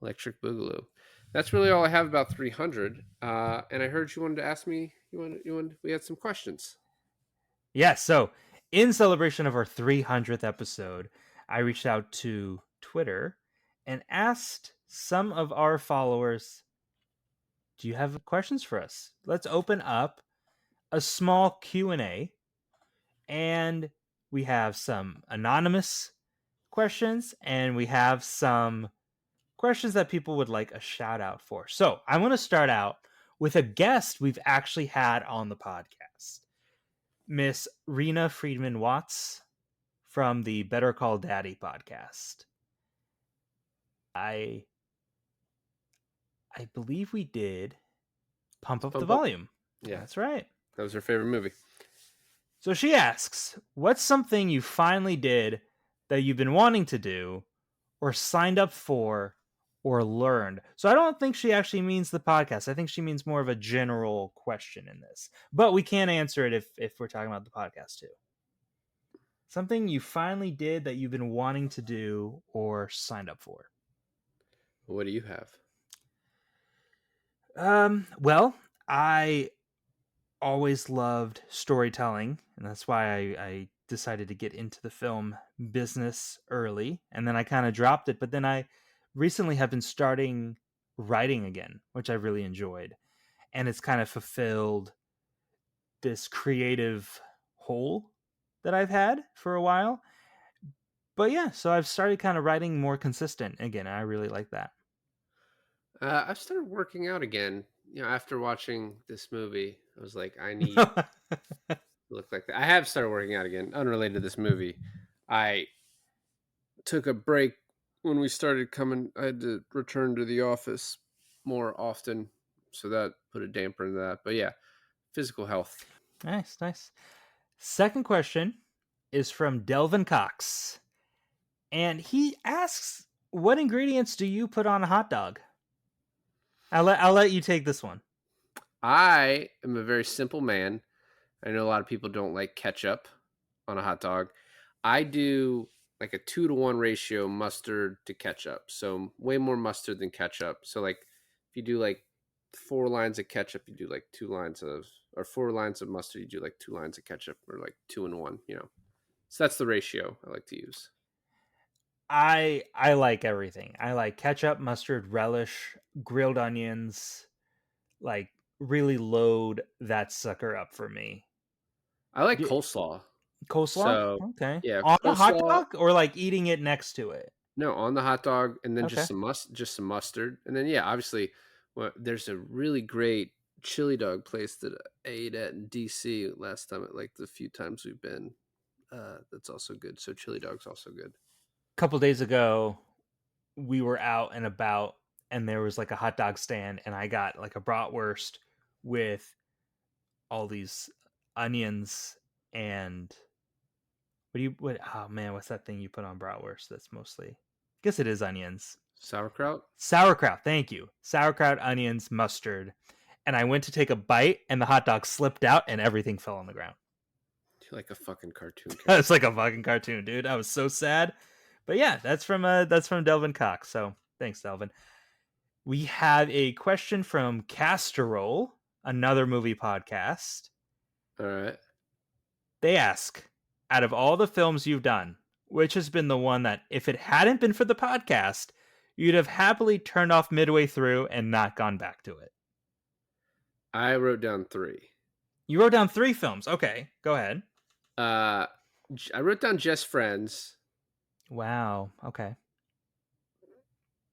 S1: Electric Boogaloo. That's really all I have about 300. And I heard you wanted to ask me. We had some questions.
S2: Yeah, so in celebration of our 300th episode, I reached out to Twitter and asked some of our followers, do you have questions for us? Let's open up a small Q&A, and we have some anonymous questions and we have some questions that people would like a shout out for. So I want to start out with a guest we've actually had on the podcast, Miss Rena Friedman Watts from the Better Call Daddy podcast. I believe we did Pump Up the
S1: Pump Up?
S2: Volume.
S1: Yeah,
S2: That's right.
S1: that was her favorite movie.
S2: So she asks, what's something you finally did that you've been wanting to do or signed up for or learned? So I don't think she actually means the podcast. I think she means more of a general question in this. But we can answer it if we're talking about the podcast too. Something you finally did that you've been wanting to do or signed up for.
S1: What do you have?
S2: Well, I always loved storytelling, and that's why I decided to get into the film business early, and then I kind of dropped it, but then I recently have been starting writing again, which I really enjoyed, and it's kind of fulfilled this creative hole that I've had for a while. But yeah, so I've started kind of writing more consistent again, and I really like that.
S1: I've started working out again. After watching this movie, I was like, I need to look like that. I have started working out again, unrelated to this movie. I took a break when we started coming. I had to return to the office more often, so that put a damper in that. But yeah, physical health.
S2: Nice. Second question is from Delvin Cox. And he asks, what ingredients do you put on a hot dog? I'll let you take this one.
S1: I am a very simple man. I know a lot of people don't like ketchup on a hot dog. I do like a 2-to-1 ratio mustard to ketchup. So way more mustard than ketchup. So like if you do like 4 lines of ketchup, you do like 4 lines of mustard, you do like 2 lines of ketchup, or like 2 and 1, So that's the ratio I like to use.
S2: I like everything. I like ketchup, mustard, relish, grilled onions. Like really load that sucker up for me.
S1: I like
S2: Do-
S1: coleslaw.
S2: Coleslaw?
S1: So,
S2: Okay.
S1: yeah,
S2: On a hot
S1: coleslaw-
S2: dog or like eating it next to it?
S1: No, on the hot dog, and then
S2: Okay.
S1: just some mustard, and then yeah, obviously, there's a really great chili dog place that I ate at in DC last time. Like the few times we've been, that's also good. So chili dog's also good.
S2: A couple days ago, we were out and about, and there was like a hot dog stand, and I got like a bratwurst with all these onions and what's that thing you put on bratwurst that's mostly, I guess it is onions.
S1: Sauerkraut.
S2: Thank you. Sauerkraut, onions, mustard. And I went to take a bite, and the hot dog slipped out and everything fell on the ground.
S1: You're like a fucking cartoon character.
S2: It's like a fucking cartoon, dude. I was so sad. But yeah, that's from Delvin Cox. So thanks, Delvin. We have a question from Casserole, another movie podcast.
S1: All right.
S2: They ask, out of all the films you've done, which has been the one that, if it hadn't been for the podcast, you'd have happily turned off midway through and not gone back to it?
S1: I wrote down 3.
S2: You wrote down 3 films. Okay, go ahead.
S1: I wrote down Just Friends.
S2: Wow. Okay.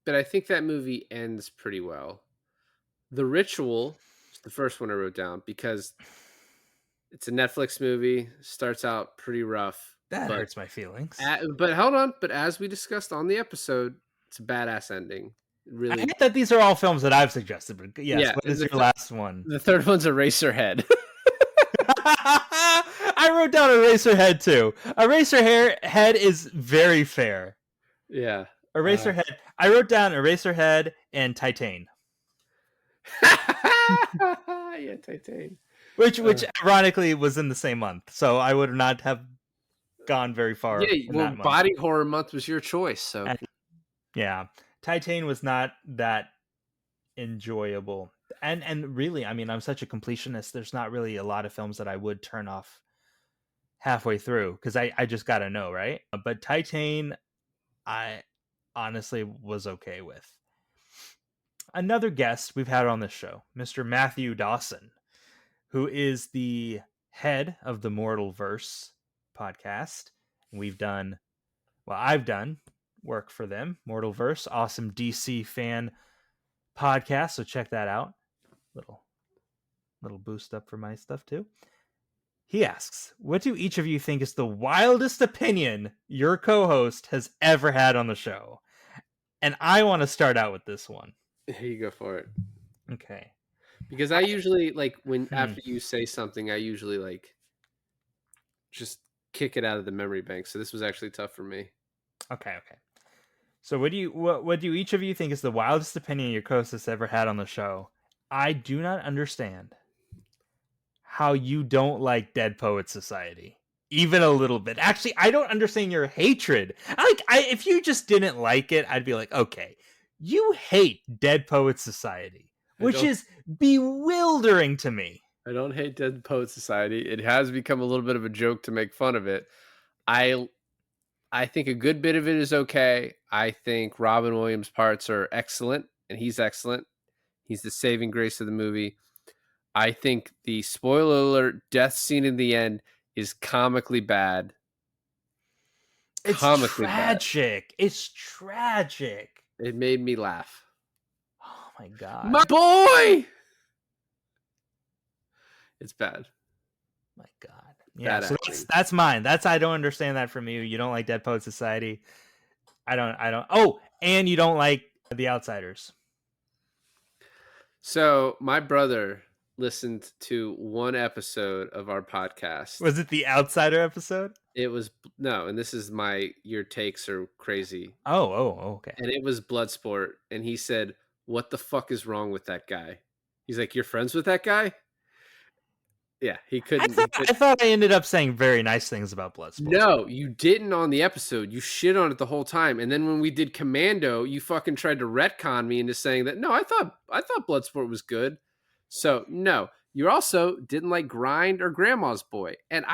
S1: But I think that movie ends pretty well. The Ritual is the first one I wrote down because it's a Netflix movie. Starts out pretty rough.
S2: That hurts my feelings.
S1: But hold on. But as we discussed on the episode, it's a badass ending. Really.
S2: I hate that these are all films that I've suggested, but yes,
S1: Yeah,
S2: what is
S1: the
S2: your last one?
S1: The third one's Eraserhead.
S2: I wrote down Eraserhead too. Eraserhead is very fair.
S1: Yeah.
S2: Eraserhead. I wrote down Eraserhead and Titan.
S1: Yeah, Titan.
S2: Which ironically was in the same month, so I would not have gone very far.
S1: Yeah, well, Body Horror Month was your choice, so
S2: yeah, Titan was not that enjoyable, and really, I mean, I'm such a completionist. There's not really a lot of films that I would turn off halfway through because I just gotta know, right? But Titan, I honestly was okay with. Another guest we've had on this show, Mr. Matthew Dawson, who is the head of the Mortal Verse podcast. I've done work for them. Mortal Verse, awesome DC fan podcast, so check that out. Little boost up for my stuff too. He asks, what do each of you think is the wildest opinion your co-host has ever had on the show? And I want to start out with this one.
S1: Here you go for it.
S2: Okay.
S1: Because I usually like when after you say something, I usually like just kick it out of the memory bank. So this was actually tough for me.
S2: Okay. So what do each of you think is the wildest opinion your co-host has ever had on the show? I do not understand how you don't like Dead Poets Society. Even a little bit. Actually, I don't understand your hatred. If you just didn't like it, I'd be like, okay, you hate Dead Poets Society, which is bewildering to me.
S1: I don't hate Dead Poets Society. It has become a little bit of a joke to make fun of it. I think a good bit of it is okay. I think Robin Williams' parts are excellent, and he's excellent. He's the saving grace of the movie. I think the spoiler alert death scene in the end is comically bad.
S2: It's tragic. It's tragic.
S1: It made me laugh.
S2: Oh my god.
S1: My boy! It's bad.
S2: My god. Yeah, so that's mine. I don't understand that from you. You don't like Dead Poet Society. I don't. Oh, and you don't like The Outsiders.
S1: So my brother listened to one episode of our podcast.
S2: Was it the Outsider episode?
S1: It was no, and this is your takes are crazy.
S2: Oh, okay.
S1: And it was Bloodsport, and he said, "What the fuck is wrong with that guy?" He's like, "You're friends with that guy?" Yeah, he couldn't.
S2: I thought I ended up saying very nice things about Bloodsport.
S1: No, you didn't on the episode. You shit on it the whole time, and then when we did Commando, you fucking tried to retcon me into saying that no, I thought Bloodsport was good. So no, you also didn't like Grind or Grandma's Boy, and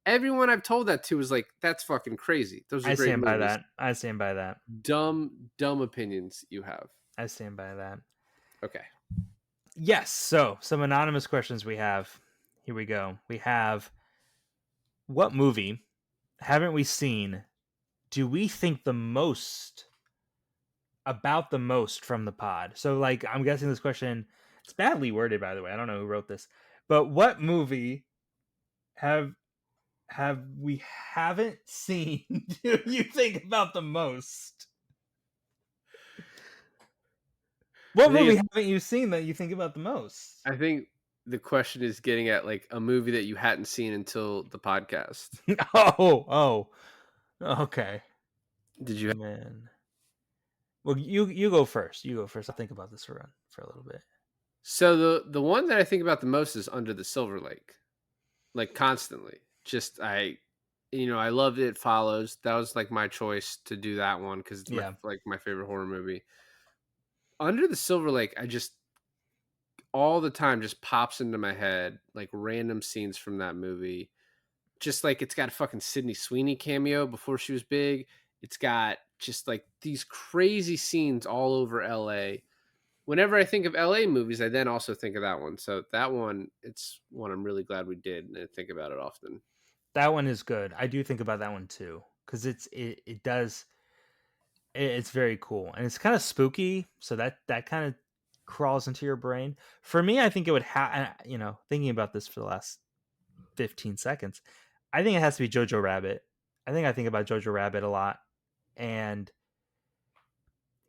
S1: everyone I've told that to was like, that's fucking crazy. Those are great movies.
S2: I stand by that.
S1: Dumb opinions you have.
S2: I stand by that.
S1: Okay.
S2: Yes. So some anonymous questions we have. Here we go. We have, what movie haven't we seen? Do we think the most about the most from the pod? So like, I'm guessing this question, it's badly worded, by the way. I don't know who wrote this, but what movie have we haven't seen do you think about the most? What movie haven't you seen that you think about the most?
S1: I think the question is getting at like a movie that you hadn't seen until the podcast.
S2: Oh, okay.
S1: Did you?
S2: Man. Well, you go first. You go first. I'll think about this for a little bit.
S1: So the one that I think about the most is Under the Silver Lake, like constantly. Just I loved It Follows. That was like my choice to do that one because it's my favorite horror movie. Under the Silver Lake, I just all the time just pops into my head like random scenes from that movie. Just like it's got a fucking Sydney Sweeney cameo before she was big. It's got just like these crazy scenes all over LA. Whenever I think of LA movies, I then also think of that one. So that one, it's one I'm really glad we did, and I think about it often.
S2: That one is good. I do think about that one too because it's very cool and it's kind of spooky. So that kind of crawls into your brain. For me, I think it would have, thinking about this for the last 15 seconds, I think it has to be Jojo Rabbit. I think about Jojo Rabbit a lot. And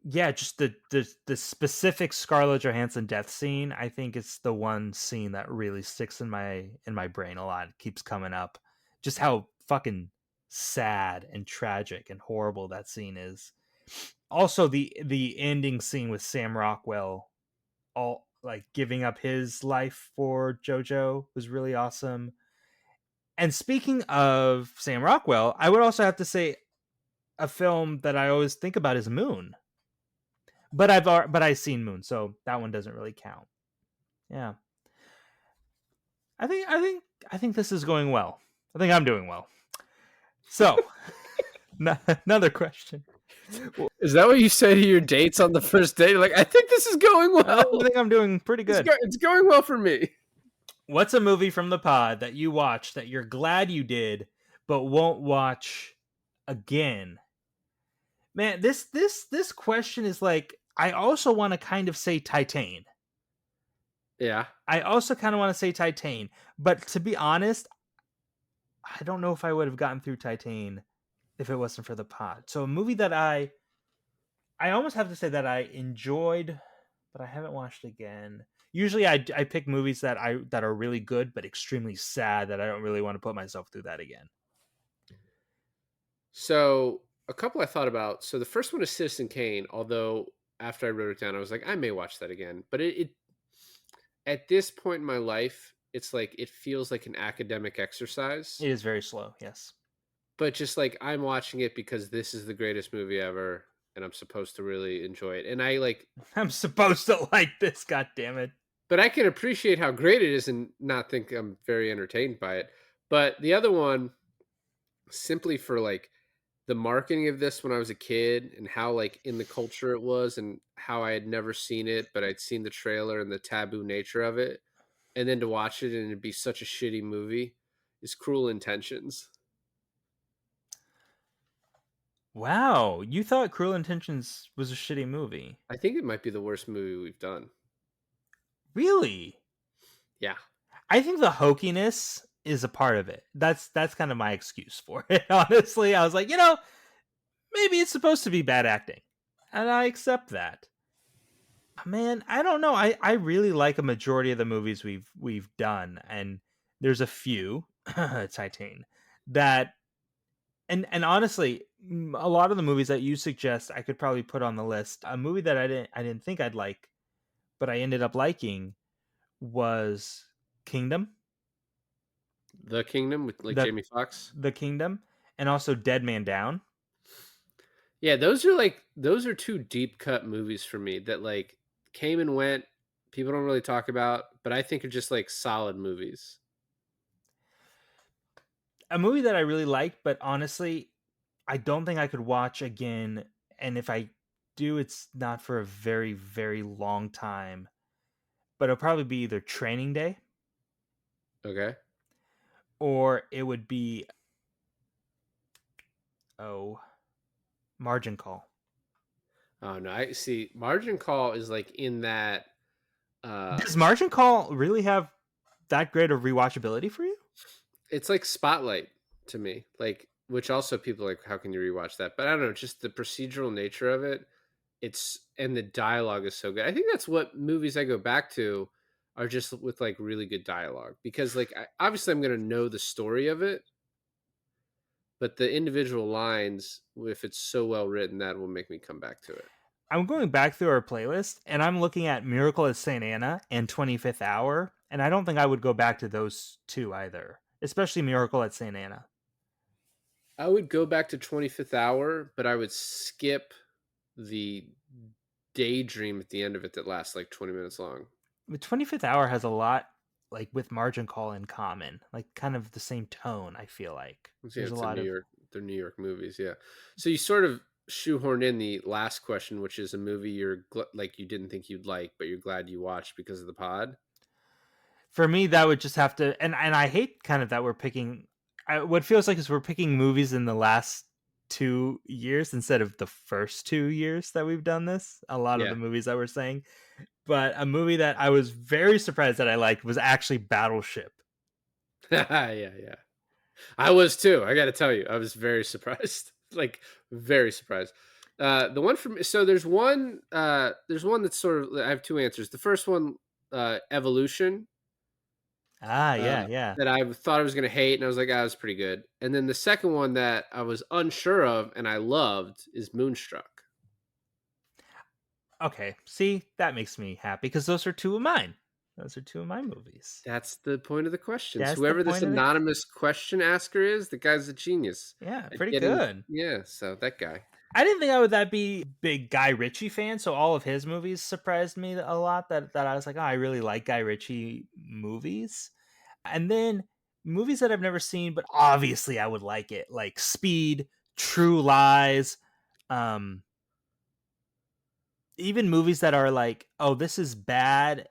S2: yeah, just the specific Scarlett Johansson death scene, I think it's the one scene that really sticks in my brain a lot. It keeps coming up. Just how fucking sad and tragic and horrible that scene is. Also, the ending scene with Sam Rockwell all like giving up his life for JoJo was really awesome. And speaking of Sam Rockwell, I would also have to say a film that I always think about is Moon. But I've seen Moon, so that one doesn't really count. Yeah. I think this is going well. I think I'm doing well. So, another question.
S1: Is that what you say to your dates on the first date? Like, I think this is going well.
S2: I think I'm doing pretty good.
S1: It's going well for me.
S2: What's a movie from the pod that you watched that you're glad you did, but won't watch again? Man, this question is like, I also want to kind of say Titan.
S1: Yeah.
S2: I also kind of want to say Titan, but to be honest, I don't know if I would have gotten through Titan if it wasn't for the pod. So a movie that I almost have to say that I enjoyed, but I haven't watched again. Usually I pick movies that are really good but extremely sad that I don't really want to put myself through that again.
S1: So a couple I thought about. So the first one is Citizen Kane, although after I wrote it down, I was like, I may watch that again. But it at this point in my life, it's like it feels like an academic exercise.
S2: It is very slow, yes.
S1: But just like I'm watching it because this is the greatest movie ever, and I'm supposed to really enjoy it. And I like
S2: I'm supposed to like this, god damn it.
S1: but I can appreciate how great it is and not think I'm very entertained by it. But the other one, simply for like the marketing of this when I was a kid and how like in the culture it was and how I had never seen it, but I'd seen the trailer and the taboo nature of it, and then to watch it and it'd be such a shitty movie, is Cruel Intentions.
S2: Wow, you thought Cruel Intentions was a shitty movie.
S1: I think it might be the worst movie we've done.
S2: Really?
S1: Yeah.
S2: I think the hokiness is a part of it. That's kind of my excuse for it. Honestly, I was like, maybe it's supposed to be bad acting, and I accept that. Man, I don't know. I really like a majority of the movies we've done, and there's a few, Titan, that and honestly, a lot of the movies that you suggest I could probably put on the list. A movie that I didn't think I'd like, but I ended up liking was Kingdom.
S1: The Kingdom with like
S2: The
S1: Jamie Foxx.
S2: The Kingdom, and also Dead Man Down.
S1: Yeah, those are two deep cut movies for me that like came and went. People don't really talk about, but I think are just like solid movies.
S2: A movie that I really liked, but honestly, I don't think I could watch again. And if I do, it's not for a very, very long time. But it'll probably be either Training Day
S1: Okay.
S2: or it would be Margin Call.
S1: Oh no, I see. Margin Call is like in that.
S2: Does Margin Call really have that great of rewatchability for you?
S1: It's like Spotlight to me, like which also people are like, how can you rewatch that? But I don't know, just the procedural nature of it. It's and the dialogue is so good. I think that's what movies I go back to are just with like really good dialogue because like obviously I'm gonna know the story of it, but the individual lines, if it's so well written, that will make me come back to it.
S2: I'm going back through our playlist and I'm looking at Miracle at St. Anna and 25th Hour, and I don't think I would go back to those two either, especially Miracle at St. Anna.
S1: I would go back to 25th Hour, but I would skip the daydream at the end of it that lasts like 20 minutes long.
S2: The 25th Hour has a lot like with Margin Call in common, like kind of the same tone, I feel like.
S1: Yeah,
S2: There's
S1: it's
S2: a lot
S1: New
S2: of
S1: York. They're New York movies, yeah. So you sort of shoehorned in the last question, which is a movie like you didn't think you'd like, but you're glad you watched because of the pod.
S2: For me, that would just have to, and I hate kind of that we're picking. What feels like is we're picking movies in the last 2 years instead of the first 2 years that we've done this. A lot of
S1: Yeah.
S2: the movies that we're saying, but a movie that I was very surprised that I liked was actually Battleship.
S1: Yeah. I was too. I got to tell you, I was very surprised. Like very surprised. The one from there's one that's sort of I have two answers. The first one, Evolution.
S2: Yeah.
S1: That I thought I was going to hate, and I was like, "Ah, was pretty good." And then the second one that I was unsure of and I loved is Moonstruck.
S2: Okay, see, that makes me happy because those are two of mine. Those are two of my movies.
S1: That's the point of the questions.
S2: That's the
S1: Whoever this
S2: point of the-
S1: anonymous question asker is, the guy's a genius.
S2: Yeah,
S1: At
S2: pretty
S1: getting-
S2: good.
S1: Yeah, so that guy.
S2: I didn't think I would that be a big Guy Ritchie fan, so all of his movies surprised me a lot. That I was like, oh, I really like Guy Ritchie movies. And then movies that I've never seen, but obviously I would like it, like Speed, True Lies, um, even movies that are like, oh, this is bad,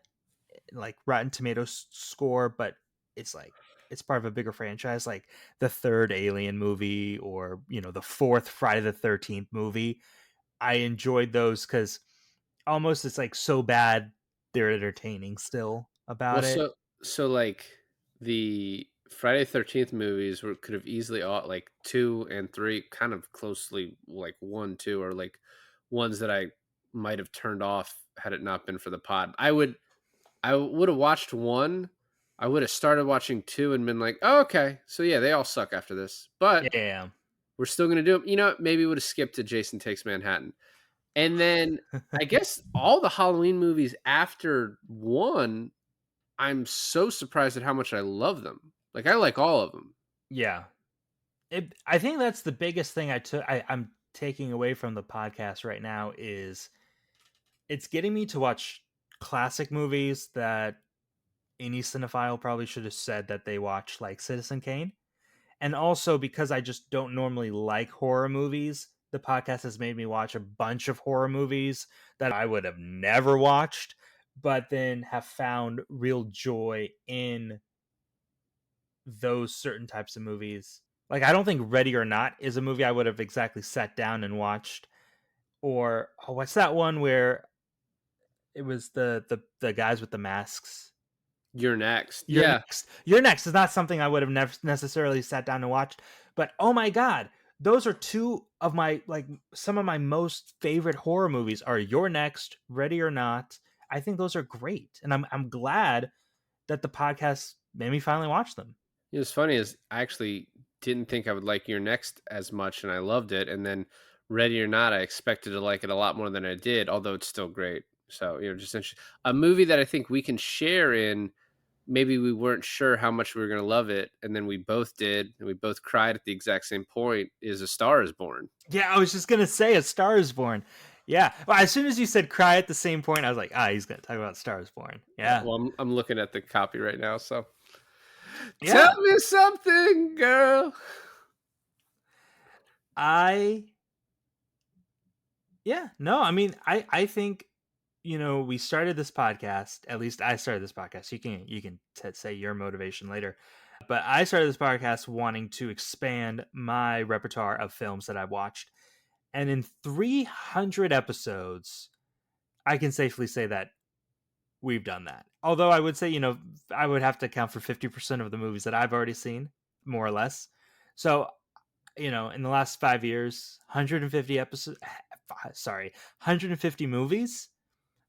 S2: like Rotten Tomatoes score, but it's like it's part of a bigger franchise, like the third Alien movie or the fourth Friday the 13th movie. I enjoyed those because almost it's like so bad they're entertaining still
S1: Well,
S2: about it.
S1: so like the Friday 13th movies could have easily like 2 and 3 kind of closely like 1, 2 or like ones that I might have turned off had it not been for the pod. I would have watched 1. I would have started watching 2 and been like, "Oh, okay. So yeah, they all suck after this." But
S2: Yeah.
S1: we're still going to do them. You know, what? Maybe would have skipped to Jason Takes Manhattan. And then I guess all the Halloween movies after 1, I'm so surprised at how much I love them. Like I like all of them.
S2: Yeah. I think that's the biggest thing I'm taking away from the podcast right now is it's getting me to watch classic movies that any cinephile probably should have said that they watch, like Citizen Kane. And also because I just don't normally like horror movies, the podcast has made me watch a bunch of horror movies that I would have never watched, but then have found real joy in those certain types of movies. Like I don't think Ready or Not is a movie I would have exactly sat down and watched. Or what's that one where it was the guys with the masks?
S1: You're next.
S2: You're
S1: Yeah.
S2: Next. You're Next is not something I would have never necessarily sat down and watched, but oh my god, those are two of my some of my most favorite horror movies are You're Next, Ready or Not. I think those are great, and I'm glad that the podcast made me finally watch them.
S1: You know, what's funny is I actually didn't think I would like Your Next as much, and I loved it. And then Ready or Not, I expected to like it a lot more than I did, although it's still great. So, just a movie that I think we can share in. Maybe we weren't sure how much we were going to love it, and then we both did, and we both cried at the exact same point, is A Star is Born.
S2: Yeah, I was just gonna say A Star is Born. Yeah, well, as soon as you said cry at the same point, I was like, he's gonna talk about Star is Born. Yeah,
S1: Well, I'm looking at the copy right now, so
S2: yeah.
S1: tell me something, girl.
S2: No, I mean, I think we started this podcast. At least I started this podcast. You can say your motivation later, but I started this podcast wanting to expand my repertoire of films that I've watched, and in 300 episodes, I can safely say that we've done that. Although I would say, I would have to account for 50% of the movies that I've already seen, more or less. So, in the last 5 years, 150 episodes. Sorry, 150 movies.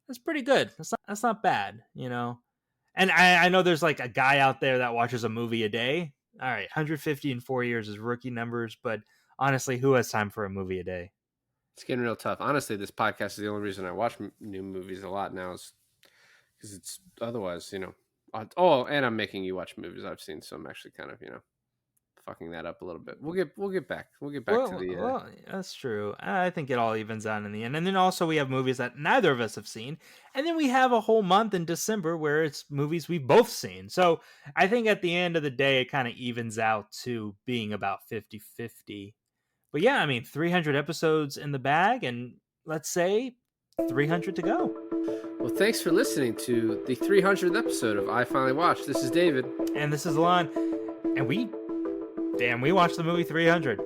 S2: That's pretty good. That's not bad, And I know there's like a guy out there that watches a movie a day. All right, 150 in 4 years is rookie numbers, but honestly, who has time for a movie a day?
S1: It's getting real tough. Honestly, this podcast is the only reason I watch new movies a lot now is because it's otherwise, Oh, and I'm making you watch movies I've seen, so I'm actually kind of, fucking that up a little bit. We'll get back to the.
S2: Well, that's true. I think it all evens out in the end. And then also we have movies that neither of us have seen. And then we have a whole month in December where it's movies we've both seen. So I think at the end of the day, it kind of evens out to being about 50-50. But yeah, I mean, 300 episodes in the bag, and let's say 300 to go.
S1: Well, thanks for listening to the 300th episode of I Finally Watched. This is David.
S2: And this is Alon. And we watched the movie 300.